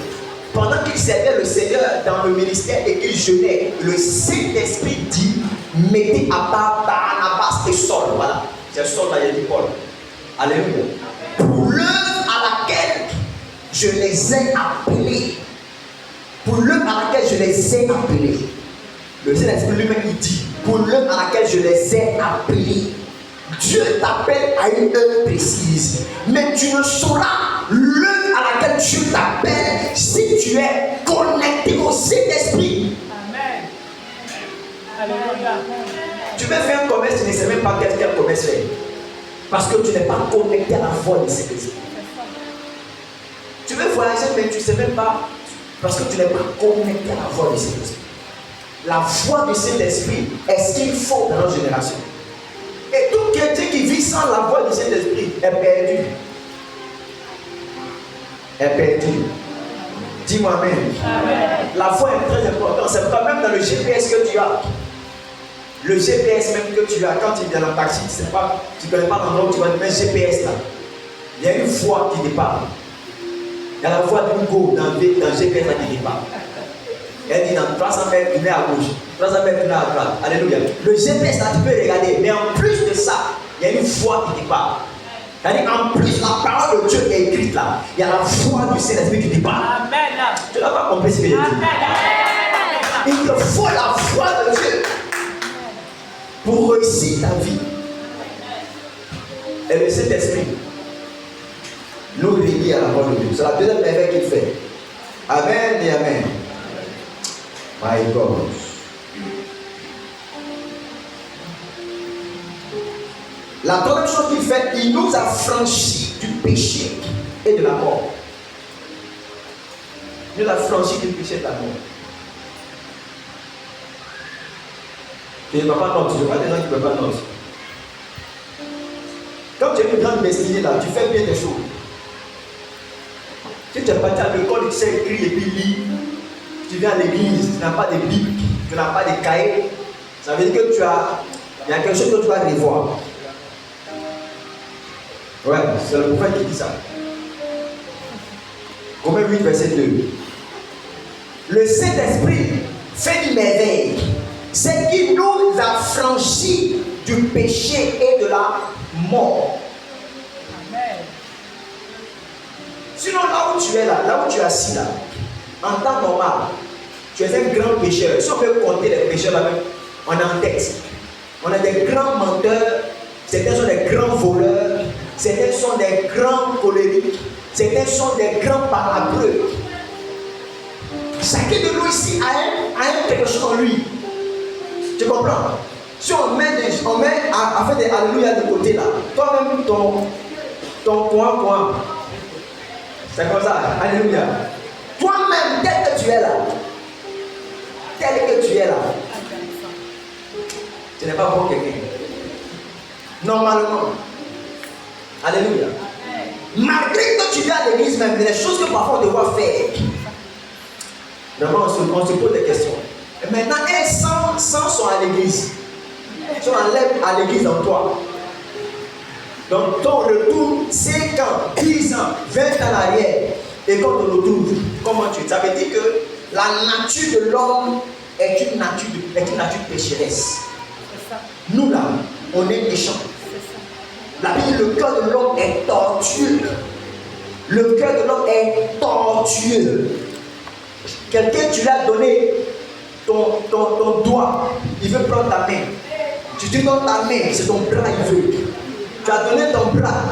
Pendant qu'il servait le Seigneur dans le ministère et qu'il jeûnait, le Saint-Esprit dit, mettez à part Barnabas et Saul. Voilà, c'est Saul qui a dit Paul. Alléluia. Pour l'œuvre à laquelle je les ai appelés. Pour l'œuvre à laquelle je les ai appelés. Le Saint-Esprit lui-même il dit, pour l'œuvre à laquelle je les ai appelés. Dieu t'appelle à une heure précise, mais tu ne sauras l'heure à laquelle Dieu t'appelle si tu es connecté au Saint-Esprit. Amen. Alléluia. Tu veux faire un commerce, tu ne sais même pas quel commerce faire. Parce que tu n'es pas connecté à la voix du Saint-Esprit. Tu veux voyager, mais tu ne sais même pas. Parce que tu n'es pas connecté à la voix du Saint-Esprit. La voix du Saint-Esprit est ce qu'il faut dans notre génération. Et tout chrétien qui vit sans la voix du Saint-Esprit est perdu. Est perdu. Dis-moi amen. Amen. La voix est très importante. C'est pas même dans le GPS que tu as. Le GPS même que tu as, quand tu viens dans le taxi, tu ne connais pas l'endroit où tu vas te mettre GPS là. Il y a une voix qui déparle. Il y a la voix d'une go dans le GPS là qui déparle. Elle dit dans 300 mètres, tu mets à gauche. 300 mètres, tu mets à droite. Alléluia. Le GPS là, tu peux regarder. Mais en plus de ça, il y a une voix qui te parle. C'est-à-dire, en plus, la parole de Dieu est écrite là. Il y a la foi du Saint-Esprit qui te parle. Amen. Tu n'as pas compris ce que j'ai dit. Il te faut la foi de Dieu pour réussir ta vie. Et le Saint-Esprit nous réunit à la parole de Dieu. C'est la deuxième merveille qu'il fait. Amen et amen. My God. La troisième chose qu'il fait, il nous a franchis du péché et de la mort. Il nous a franchis du péché et de la mort. Tu ne peux pas noter, je vois des gens qui ne peuvent pas noter. Quand tu as une grande destinée là, tu fais bien des choses. Si tu es parti à l'école, tu sais écrire et puis lire, tu viens à l'église, tu n'as pas de Bible, tu n'as pas de cahier, ça veut dire que il y a quelque chose que tu vas revoir. Ouais, c'est le prophète qui dit ça. Romains 8, verset 2. Le Saint-Esprit fait une merveille. C'est qu'il nous a franchis du péché et de la mort. Amen. Sinon, là où tu es là où tu es assis là, en temps normal, tu es un grand pécheur. Si on peut compter les pécheurs là-même, on est en tête. On a des grands menteurs, certains sont des grands voleurs, certains sont des grands colériques, certains sont des grands parabreux. Chacun de nous ici a quelque chose en lui. Tu comprends? Si on met à faire des alléluia de côté là, toi-même ton point. C'est comme ça, alléluia. Toi-même, tel que tu es là, tu n'es pas bon quelqu'un. Normalement. Alléluia. Malgré que tu viens à l'église même, il y a des choses que parfois on doit faire. D'abord, on se pose des questions. Et maintenant, un 100 sont à l'église. Tu enlèves à l'église en toi. Donc, ton retour, 5 ans, 10 ans, 20 ans en arrière, et quand on retrouve, comment tu. Ça veut dire que la nature de l'homme est une nature pécheresse. Nous là, on est méchants. La Bible, le cœur de l'homme est tortueux. Le cœur de l'homme est tortueux. Quelqu'un, tu lui as donné ton doigt, il veut prendre ta main. Tu te donnes ta main, c'est ton bras, il veut. Tu as donné ton bras,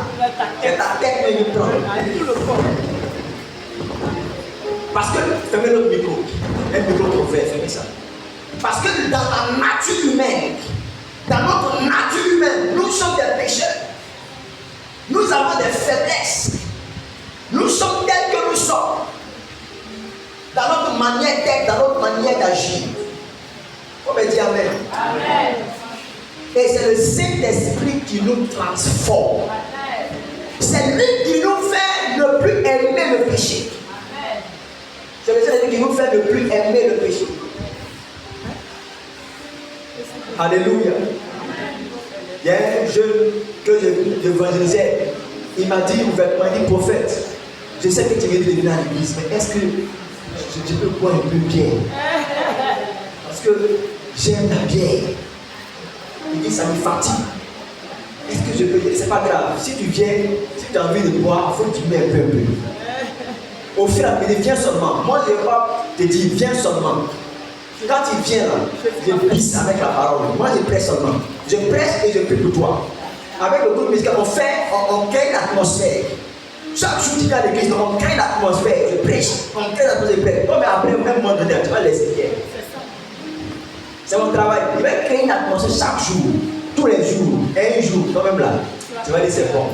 c'est ta tête, mais il prend. Tout le corps. Parce que, fermez l'autre micro. Un micro trop vert, fermez ça. Parce que dans la nature humaine, dans notre nature humaine, nous sommes des pécheurs. Nous avons des faiblesses. Nous sommes tels que nous sommes. Dans notre manière d'être, dans notre manière d'agir. On me dit amen. Amen. Et c'est le Saint-Esprit qui nous transforme. Amen. C'est lui qui nous fait ne plus aimer le péché. Amen. C'est le Saint-Esprit qui nous fait ne plus aimer le péché. Alléluia. Il y a un jeune que j'évangélisais. Il m'a dit ouvertement, il dit prophète, je sais que tu viens de venir à l'église, mais est-ce que je peux boire un peu de bière? Parce que j'aime la bière. Il dit ça me fatigue. Est-ce que je peux dire? C'est pas grave. Si tu viens, si tu as envie de boire, il faut que tu mets un peu. Au fur et à mesure, viens seulement. Moi, je ne vais pas te dire viens seulement. Quand il vient là, je pisse avec la parole. Moi, je presse seulement. Je presse et je prie pour toi. Avec le groupe musical, on crée l'atmosphère. Chaque jour, tu viens à l'église, on crée l'atmosphère. Je prêche. On crée l'atmosphère, je prêche. Comme après, au même moment donné, tu vas laisser hier. C'est mon travail. Je vais créer une atmosphère chaque jour, tous les jours, un jour, quand même là. Tu vas dire c'est bon.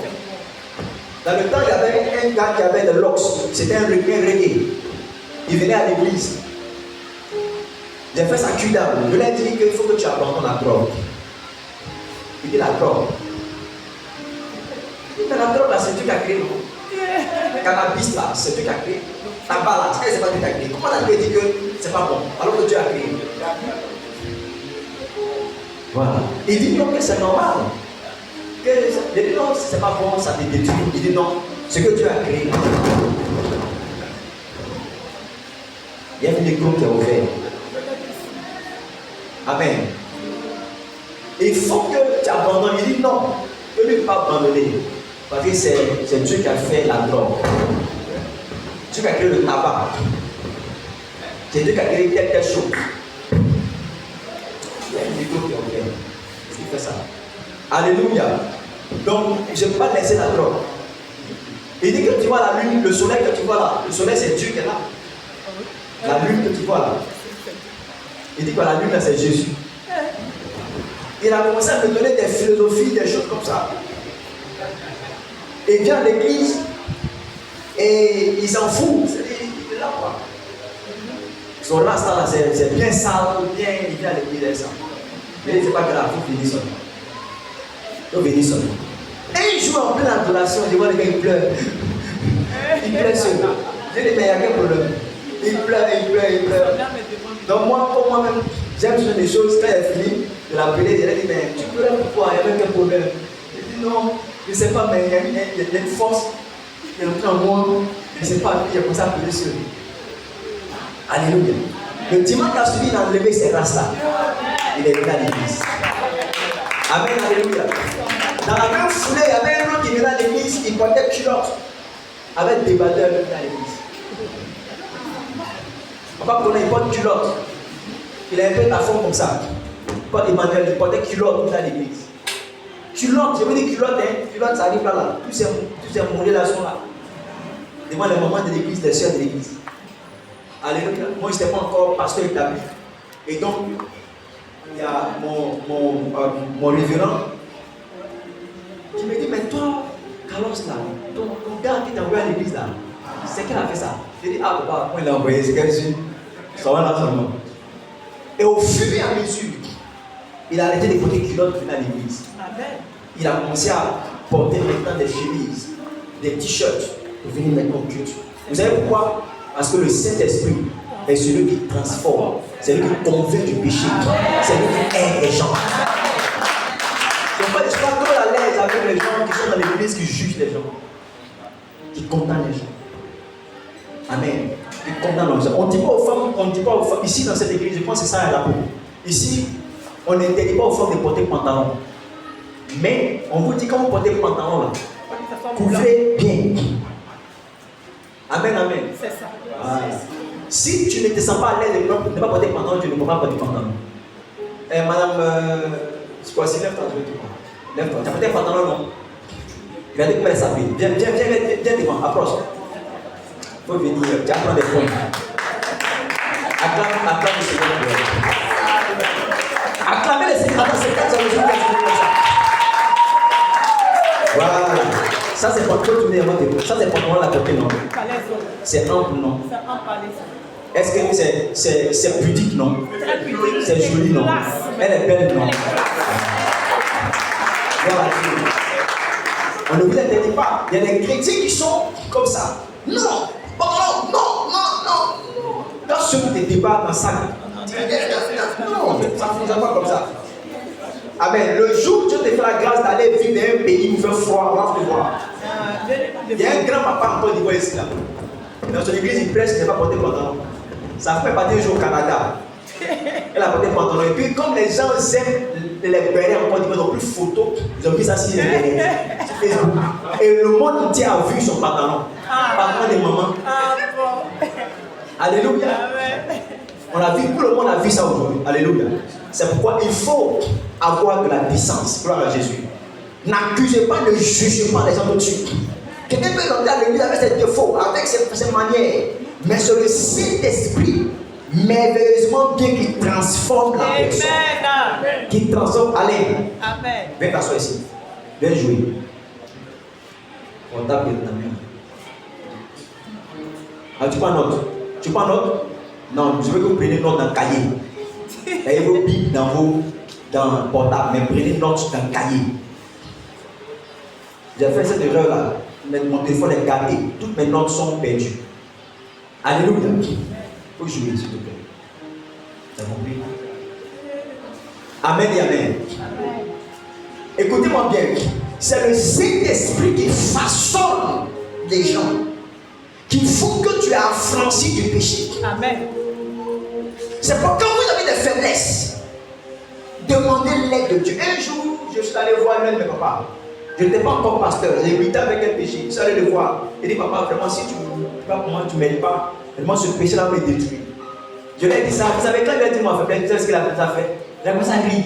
Dans le temps, il y avait un gars qui avait de l'ox. C'était un reggae. Il venait à l'église. J'ai fait sa cuidame. Je lui ai dit qu'il faut que tu abandonnes la drogue. Il dit la drogue. Mais la drogue là, c'est Dieu qui a créé. Le cannabis là, c'est Dieu qui a créé. Tabac là, c'est pas Dieu qui a créé. Comment on peut dire que c'est pas bon alors que Dieu a créé? Voilà. Il dit non, que c'est normal. Il dit non, c'est pas bon, ça te détruit. Il dit non, c'est que Dieu a créé. Il y a une micro qui est ouvert. Amen. Il faut que tu abandonnes. Il dit non, je ne peux pas abandonner. Parce que c'est Dieu qui a fait la drogue. Dieu qui a créé le tabac. C'est Dieu qui a créé quelque chose. Il y a un micro qui est ouvert. Qu'est-ce qui fait ça? Alléluia. Donc, je ne peux pas laisser la drogue. Il dit que tu vois la lune, le soleil que tu vois là. Le soleil, c'est Dieu qui est là. La lune que tu vois là. Il dit que la lune, là, c'est Jésus. Il a commencé à me donner des philosophies, des choses comme ça. Et il vient à l'église et il s'en fout. Il est là quoi. Son rasta là, c'est bien sale, bien, il vient à l'église et ça. Mais c'est pas grave, il faut venir seulement. Il faut venir seulement. Et il joue en pleine adoration, je vois le gars, il pleure. Il pleure seul. Je dis, mais il y a quel problème? Il pleure, il pleure, il pleure. Donc moi, pour moi-même, j'aime ce genre de choses. Quand il a fini de l'appeler, il a dit, mais tu pleures pourquoi? Il y a même quel problème? Je dis, non, je ne sais pas, mais il y a une force qui est entrée en moi. Je ne sais pas, il a commencé à appeler sur lui. Alléluia. Le dimanche qui a suivi, il a enlevé ses rastas. Il est venu à l'église. Amen, alléluia. Dans la même foulée, il y avait un autre qui venait à l'église, il portait culotte. Avec des batteurs à l'église. Papa, il porte culotte. Il a un peu la forme comme ça. Pas Emmanuel, il portait culotte à l'église. Culotte, je veux dire culotte, hein. Culotte, ça arrive là. Tous ces modèles là sont là. Devant les mamans de l'église, les soeurs de l'église. Alléluia. Moi, je n'étais pas encore pasteur établi. Et donc, il y a mon révérend qui me dit, mais toi, Carlos là, ton gars qui t'a envoyé à l'église là, c'est qu'elle a fait ça. J'ai dit, ah papa, moi il l'a envoyé, c'est qu'elle suit. Ça va là seulement. Et au fur et à mesure, il a arrêté de porter culottes pour venir à l'église. Il a commencé à porter maintenant des chemises, des t-shirts pour venir maintenant au culte. Vous savez pourquoi? Parce que le Saint-Esprit est celui qui transforme, c'est lui qui convainc du péché, c'est lui qui aide les gens. Donc, moi, je ne suis pas trop à l'aise avec les gens qui sont dans l'église, qui jugent les gens, qui condamnent les gens. Amen. Qui condamnent les gens. On ne dit pas aux femmes, ici dans cette église, je pense que c'est ça à la peau. Ici, on n'interdit pas aux femmes de porter pantalon. Mais on vous dit quand vous portez le pantalon là, couvrez bien. Amen, amen. C'est ça. Si tu ne te sens pas à l'aise de ne pas porter le pantalon, tu ne peux pas porter le pantalon. Madame, c'est quoi, c'est lève-toi, je vais te voir. Lève-toi. Tu as porté le pantalon, non? Regardez comment elle s'appelle. Viens devant, approche. Il faut venir, tu apprends des points. Acclame le Seigneur. Acclamez le Seigneur. Attends, c'est 4 jours, voilà. Ça c'est pour tout le monde. Ça c'est pour moi la côté non. C'est ample non. Est-ce que c'est pudique non? C'est joli non? Elle est belle non? Voilà. On ne vous interdit pas. Il y a des chrétiens qui sont comme ça. Non, non, non. Quand ceux qui te débattent dans ça, non, ça ne fonctionne pas comme ça. Amen. Le jour où Dieu te fait la grâce d'aller vivre dans un pays où il fait froid, avant de voir. Il y a un grand papa en Côte d'Ivoire ici là. Dans son église, il prêche, il n'a pas porté pantalon. Ça fait partir un jour au Canada. Elle a porté pantalon. Et puis, comme les gens aiment les bérets en Côte d'Ivoire, ils n'ont plus de photos. Ils ont mis ça sur Facebook. Et le monde entier a vu son pantalon. Pantalon des mamans. Alléluia. On a vu, tout le monde a vu ça aujourd'hui. Alléluia. C'est pourquoi il faut avoir de la décence. Gloire à Jésus. N'accusez pas, ne jugez pas les gens au-dessus. Quelqu'un peut rentrer à l'église avec ses défauts, avec ses manières. Mais c'est le Saint-Esprit, merveilleusement bien, qui transforme la personne. Qui transforme. Allez. Amen. Viens t'asseoir ici. Viens jouer. On tape bien ta main. Ah, tu prends note. Tu prends note? Non, je veux que vous preniez note dans le cahier. Ayez vos bibles dans le portable, mais prenez note dans le cahier. J'ai fait cette erreur là. Mon téléphone est gardé. Toutes mes notes sont perdues. Alléluia. Il faut jouer, s'il te plaît. Tu as compris? Amen et amen. Écoutez-moi bien. C'est le Saint-Esprit qui façonne les gens, qui font que tu es affranchi du péché. Amen. C'est pourquoi vous avez des faiblesses. Demandez l'aide de Dieu. Un jour, je suis allé voir l'un de mes papas. Je n'étais pas encore pasteur. J'ai lutté avec un péché. Je suis allé le voir. Il dit, papa, vraiment, si tu ne m'aides pas, vraiment, ce péché-là me détruit. Je lui ai dit ça. Vous savez, quand il a dit, moi, vous savez ce qu'il a fait? J'ai commencé à rire.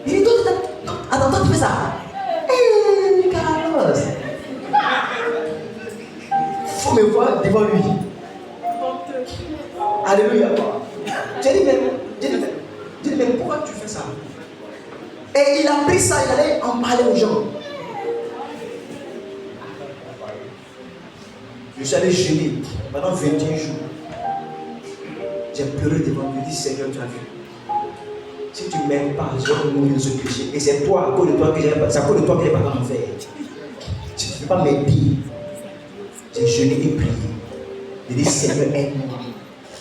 Il dit, attends, toi, tu fais ça. Carlos. Il faut me voir devant lui. Alléluia. J'ai dit, mais pourquoi tu fais ça? Et il a pris ça, il allait en parler aux gens. Je suis allé jeûner pendant 21 jours. J'ai pleuré devant lui, dit Seigneur, tu as vu. Si tu ne m'aimes pas, je vais mourir de ce péché. Et c'est toi, à cause de toi que j'ai pas comment faire. Tu ne peux pas m'aider. J'ai jeûné et prié. J'ai dit Seigneur, aime-moi.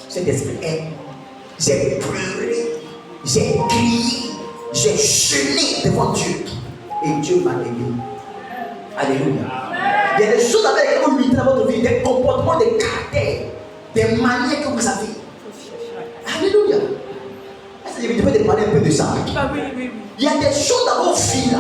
Cet esprit aime-moi. J'ai pleuré, j'ai crié, j'ai jeûné devant Dieu. Et Dieu m'a aidé. Alléluia. Il y a des choses avec lesquelles vous luttez dans votre vie, des comportements, des caractères, des manières que vous avez. Alléluia. Est-ce que je peux te parler un peu de ça? Oui. Il y a des choses dans vos vies là.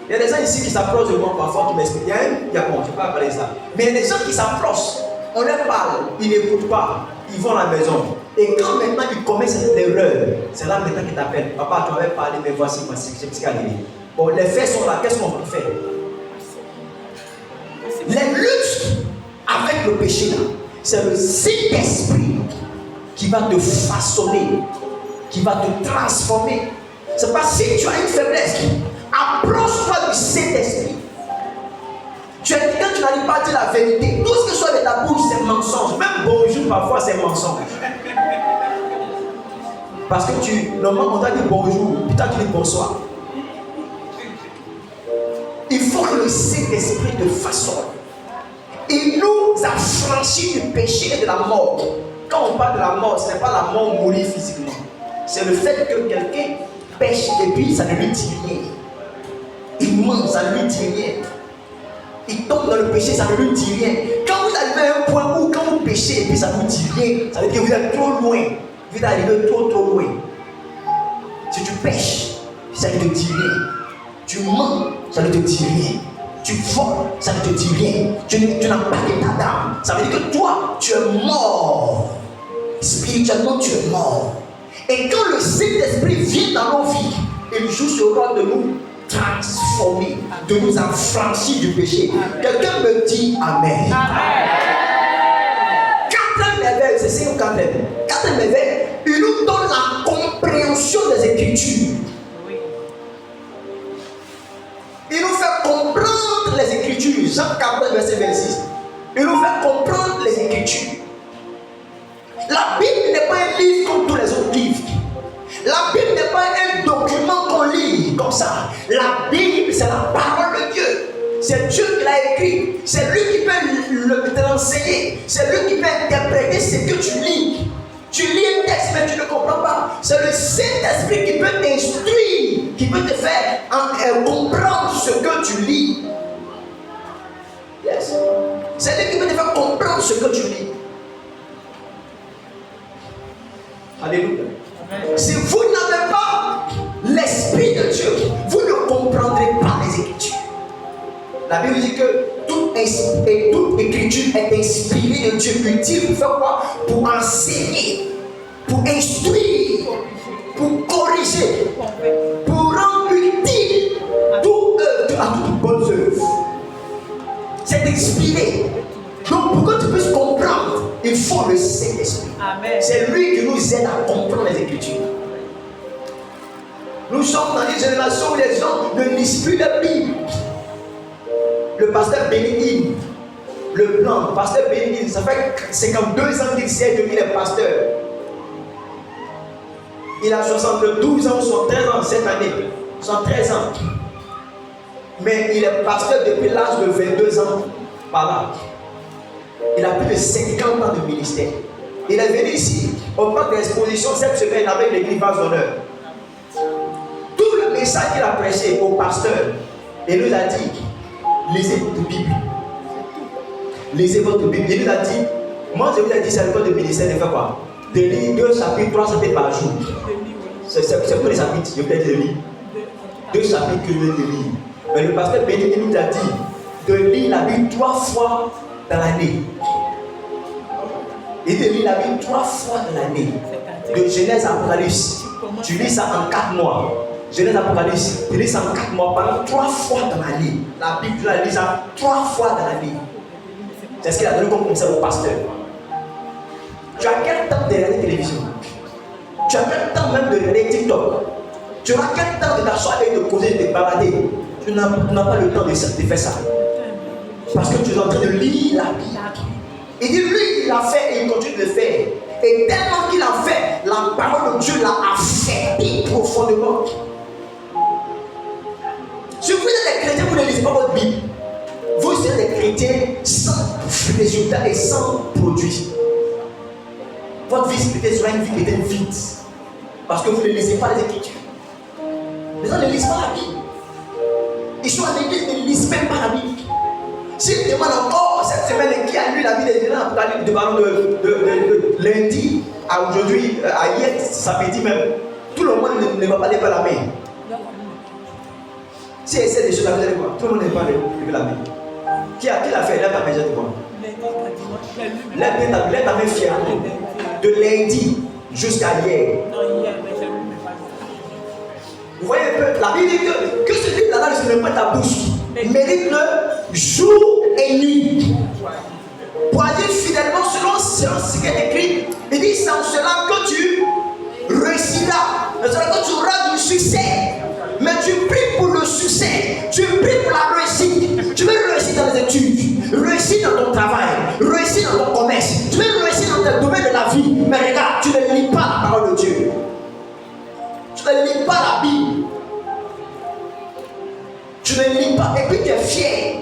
Il y a des gens ici qui s'approchent de moi parfois qui m'expliquent. Il y a bon, je ne vais pas parler de ça. Mais il y a des gens qui s'approchent, on leur parle, ils n'écoutent pas, ils vont à la maison. Et quand maintenant ils commettent cette erreur, c'est là maintenant qu'ils t'appellent. Papa, tu m'avais parlé, mais voici, c'est ce qu'il y a. Bon, les faits sont là, qu'est-ce qu'on va faire? Les luttes avec le péché là, c'est le Saint-Esprit qui va te façonner, qui va te transformer. C'est pas si tu as une faiblesse, approche-toi du Saint-Esprit. Tu es quelqu'un, tu n'arrives pas à dire la vérité. Tout ce que soit de ta bouche, c'est mensonge. Même bonjour, parfois, c'est mensonge. Parce que normalement, on t'a dit bonjour, puis toi, tu dis bonsoir. Il faut que le Saint-Esprit te façonne. Il nous a franchis du péché et de la mort. Quand on parle de la mort, ce n'est pas la mort mourir physiquement. C'est le fait que quelqu'un pêche et puis ça ne lui dit rien. Il ment, ça ne lui dit rien. Il tombe dans le péché, ça ne lui dit rien. Quand vous arrivez à un point où quand vous péchez et puis ça ne vous dit rien, ça veut dire que vous êtes trop loin. Vous êtes arrivé trop loin. Si tu pêches, ça ne te dit rien. Tu mens, ça ne te dit rien. Tu voles, ça ne te dit rien. Tu n'as pas d'état d'âme. Ça veut dire que toi, tu es mort. Spirituellement, tu es mort. Et quand le Saint-Esprit vient dans nos vies, il joue ce rôle de nous transformer, de nous affranchir du péché. Quelqu'un me dit Amen. Quatrième merveille, c'est 5 ou 4. Quatrième merveille, il nous donne la compréhension des Écritures. Il nous fait comprendre les Écritures. Jean 14, verset 26. Il nous fait comprendre les Écritures. La Bible n'est pas un livre comme tous les autres livres. La Bible n'est pas un document qu'on lit comme ça. La Bible, c'est la parole de Dieu. C'est Dieu qui l'a écrit. C'est lui qui peut te l'enseigner. C'est lui qui peut interpréter ce que tu lis. Tu lis un texte, mais tu ne comprends pas. C'est le Saint-Esprit qui peut t'instruire, qui peut te faire comprendre ce que tu lis. Yes. C'est lui qui peut te faire comprendre ce que tu lis. Alléluia. Si vous n'avez pas l'Esprit de Dieu, vous ne comprendrez pas les Écritures. La Bible dit que toute écriture est inspirée de Dieu, utile pour faire quoi? Pour enseigner, pour instruire, pour corriger, pour rendre utile à toute bonne œuvre. C'est inspiré. Donc pour que tu puisses comprendre, il faut le Saint-Esprit. C'est lui qui nous aide à comprendre les Écritures. Nous sommes dans une génération où les gens ne lisent plus la Bible. Le pasteur Béni, le blanc, pasteur Béni, ça fait 52 ans qu'il siège depuis les pasteurs. Il a 72 ans ou 73 ans cette année. 73 ans. Mais il est pasteur depuis l'âge de 22 ans par là. Il a plus de 50 ans de ministère. Il est venu ici au parc d'exposition cette semaine avec l'église Vase d'honneur. Tout le message qu'il a prêché au pasteur, il nous a dit, lisez votre Bible. Lisez votre Bible. Il nous a dit, moi je vous ai dit, c'est le code de ministère de faire quoi? De lire 2 chapitres, 3 chapitres par jour. C'est pour les chapitres, je vous ai dit de lire. 2 chapitres que je vais te lire. Mais le pasteur Béni nous a dit de lire la Bible 3 fois dans l'année. Et de lire la Bible 3 fois dans l'année. De Genèse à Apocalypse. Tu lis ça en 4 mois. Genèse à Apocalypse. Tu lis ça en 4 mois pendant 3 fois dans l'année. La Bible, tu la lis ça 3 fois dans l'année. C'est ce qu'il a donné comme conseil au pasteur. Tu as quel temps de regarder la télévision? Tu as quel temps même de regarder TikTok? Tu auras quel temps de t'asseoir et de causer, de te balader? Tu n'as pas le temps de faire ça. Parce que tu es en train de lire la Bible. Il dit, lui, il a fait et il continue de le faire. Et tellement qu'il a fait, la parole de Dieu l'a affecté profondément. Si vous êtes des chrétiens, vous ne lisez pas votre Bible. Vous êtes des chrétiens sans résultat et sans produit. Votre vie spirituelle sera une vie qui est vide. Parce que vous ne lisez pas les Écritures. Les gens ne lisent pas la Bible. Ils sont à l'église, ils ne lisent même pas la Bible. S'ils demandent encore cette semaine qui a lu la Bible de lundi à aujourd'hui, à hier, samedi même, tout le monde ne va pas lever la main. Si essaie des choses, vous allez voir, tout le monde ne va pas lever la main. Qui l'a fait? Lève ta main, je te vois. Lève ta main fièrement. De lundi jusqu'à hier. Vous voyez un peu, la Bible dit que ce livre-là ne se met pas ta bouche. Mérite-le jour et nuit. Pour agir fidèlement selon ce qui est écrit. Il dit c'est en cela que tu réussiras. C'est en cela que tu auras du succès. Mais tu pries pour le succès. Tu pries pour la réussite. Tu veux réussir dans les études. Réussir dans ton travail. Réussir dans ton commerce. Tu veux réussir dans tes domaines de la vie. Mais regarde, tu ne lis pas la parole de Dieu. Tu ne lis pas la Bible. Tu ne lis pas et puis tu es fier.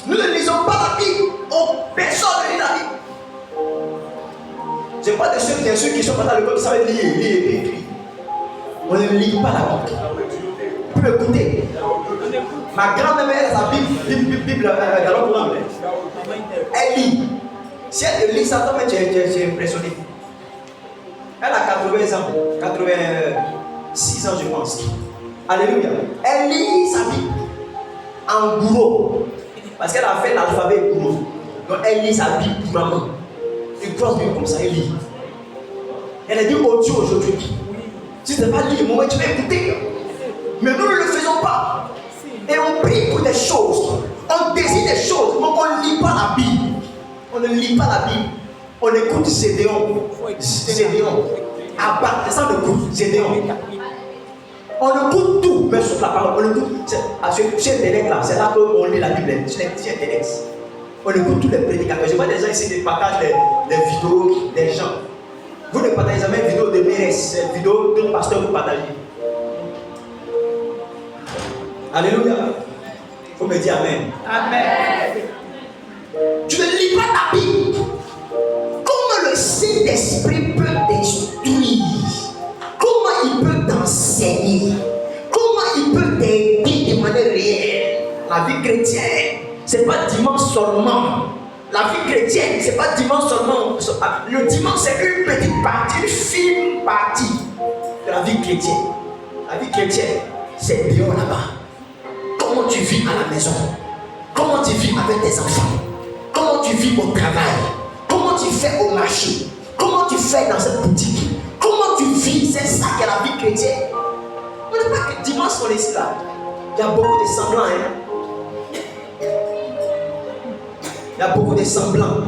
Nous ne lisons pas la Bible. Oh, personne ne lit la Bible. Je ne sais pas de ceux qui sont pas dans le code qui savent lire et écrire. On ne lit pas la Bible. Vous pouvez écouter. Ma grand-mère a sa Bible dans l'autre langue. Elle lit. Si elle lit ça, toi, tu es impressionné. Elle a 80 ans, 86 ans, je pense. Alléluia. Elle lit sa Bible en bourreau. Parce qu'elle a fait l'alphabet bourreau. Donc elle lit sa Bible couramment. Une grosse Bible comme ça, elle lit. Elle a dit audio aujourd'hui. Si tu n'as pas lu, moi tu vas écouter. Mais nous ne le faisons pas. Et on prie pour des choses. On désire des choses. Mais on ne lit pas la Bible. On ne lit pas la Bible. On écoute Gédéon. Abba, c'est ça le coup, Gédéon. On écoute tout, même sur la parole. On écoute. Chez Internet là, c'est là qu'on lit la Bible. Chez Internet. On écoute tous les prédicateurs. Je vois des gens ici qui partagent les vidéos des gens. Vous ne partagez jamais une vidéo de Mérès, une vidéo d'un pasteur vous partagez. Alléluia. Il faut me dire Amen. Amen. Tu ne lis pas ta Bible. Comment le Saint-Esprit peut t'instruire? Comment il peut t'enseigner? Comment il peut t'aider de manière réelle? La vie chrétienne, c'est pas dimanche seulement. La vie chrétienne, c'est pas dimanche seulement. Le dimanche, c'est une petite partie, une fine partie de la vie chrétienne. La vie chrétienne, c'est bien là-bas. Comment tu vis à la maison? Comment tu vis avec tes enfants? Comment tu vis au travail? Comment tu fais au marché? Comment tu fais dans cette boutique? Comment tu vis? C'est ça qui est la vie chrétienne. On n'est pas que dimanche on est ici là. Il y a beaucoup de semblants. Il y a beaucoup de semblants.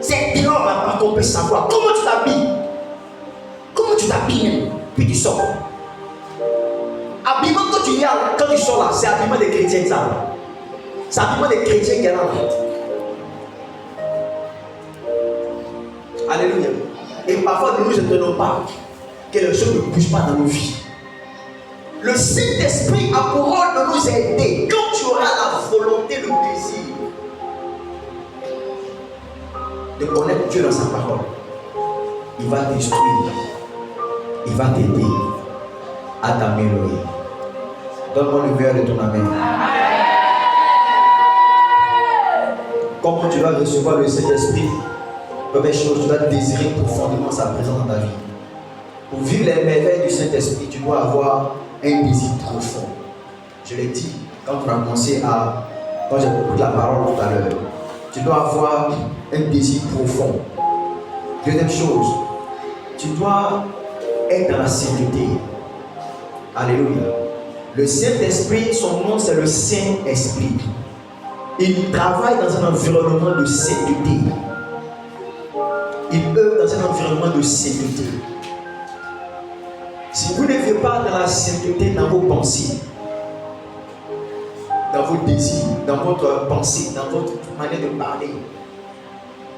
C'est dehors là qu'on peut savoir. Comment tu t'habilles? Comment tu t'habilles? Puis tu sors. Habillement quand tu sors là, c'est habillement des chrétiens ça. C'est habillement des chrétiens qui est là. Alléluia. Et parfois nous ne tenons pas que les choses ne bougent pas dans nos vies. Le Saint-Esprit a pour rôle de nous aider. Quand tu auras la volonté, le désir de connaître Dieu dans sa parole, il va t'instruire, il va t'aider à t'améliorer. Donne-moi le verre de ton amen. Comment tu vas recevoir le Saint-Esprit? Première chose, tu dois désirer profondément sa présence dans ta vie. Pour vivre les merveilles du Saint-Esprit, tu dois avoir un désir profond. Je l'ai dit quand j'ai écouté la parole tout à l'heure. Tu dois avoir un désir profond. Deuxième chose, tu dois être dans la sainteté. Alléluia. Le Saint-Esprit, son nom c'est le Saint-Esprit. Il travaille dans un environnement de sainteté. Il œuvre dans un environnement de sainteté. Si vous ne vivez pas dans la sainteté dans vos pensées, dans vos désirs, dans votre pensée, dans votre manière de parler,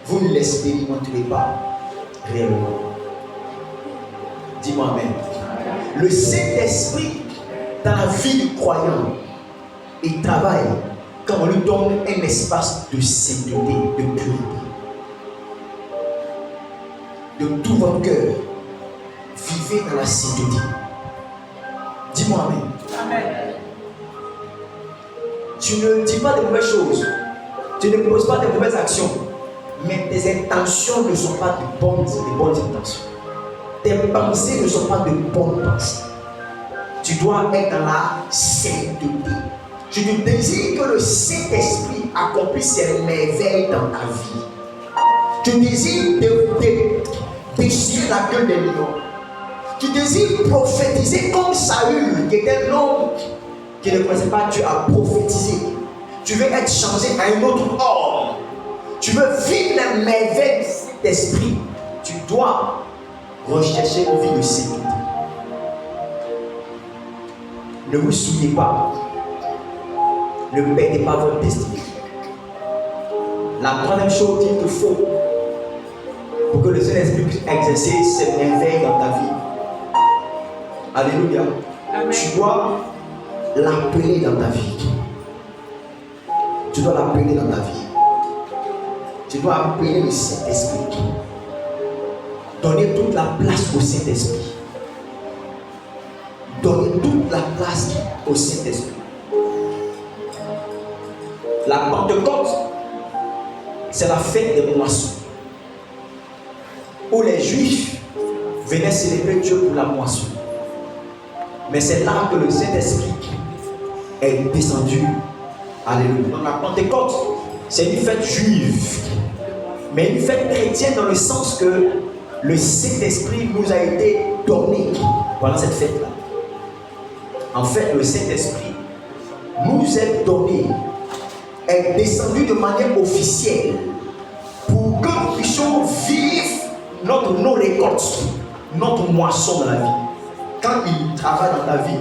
vous ne l'expérimenterez pas réellement. Dis-moi Amen. Le Saint-Esprit, dans la vie du croyant, il travaille quand on lui donne un espace de sainteté, de purité. De tout votre cœur, vivez dans la sainteté. Dis-moi Amen. Amen. Tu ne dis pas de mauvaises choses, tu ne poses pas de mauvaises actions, mais tes intentions ne sont pas de bonnes intentions. Tes pensées ne sont pas de bonnes pensées. Tu dois être dans la sainteté. Tu ne désires que le Saint-Esprit accomplisse ses merveilles dans ta vie. Tu désires déchirer la gueule des lions. Tu désires prophétiser comme Saül, qui était un homme qui ne connaissait pas Dieu, a prophétisé. Tu veux être changé à un autre homme. Tu veux vivre les merveilles de cet esprit. Tu dois rechercher une vie de sainteté. Ne vous souillez pas. Ne perdez pas votre destinée. La troisième chose qu'il te faut pour que le Saint-Esprit puisse exercer ses merveilles dans ta vie. Alléluia. Amen. Tu dois l'appeler dans ta vie. Tu dois l'appeler dans ta vie. Tu dois appeler le Saint-Esprit. Donner toute la place au Saint-Esprit. Donner toute la place au Saint-Esprit. La Pentecôte, c'est la fête des moissons, où les Juifs venaient célébrer Dieu pour la moisson. Mais c'est là que le Saint-Esprit est descendu. Alléluia. Donc la Pentecôte, c'est une fête juive, mais une fête chrétienne dans le sens que le Saint-Esprit nous a été donné pendant cette fête-là. En fait, le Saint-Esprit nous est donné, est descendu de manière officielle pour que nous puissions vivre notre non-récolte, notre moisson dans la vie. Quand il travaille dans ta vie,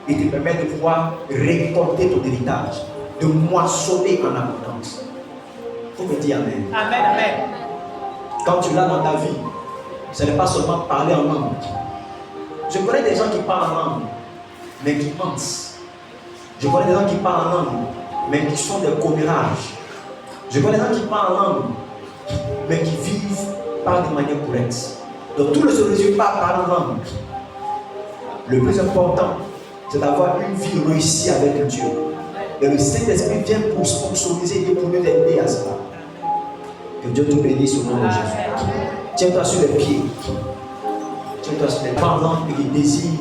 il te permet de pouvoir récolter ton héritage, de moissonner en abondance. Il faut me dire Amen. Amen. Amen. Quand tu l'as dans ta vie, ce n'est pas seulement parler en langue. Je connais des gens qui parlent en langue, mais qui mentent. Je connais des gens qui parlent en langue, mais qui sont des commérages. Je connais des gens qui parlent en langue, mais qui vivent pas de manière correcte. Donc tout ne se résume pas à parler en langue. Le plus important, c'est d'avoir une vie réussie avec Dieu. Et le Saint-Esprit vient pour sponsoriser et pour nous aider à cela. Que Dieu te bénisse au nom de Jésus. Tiens-toi sur les pieds. Tiens-toi sur les pieds. Par exemple, qui désire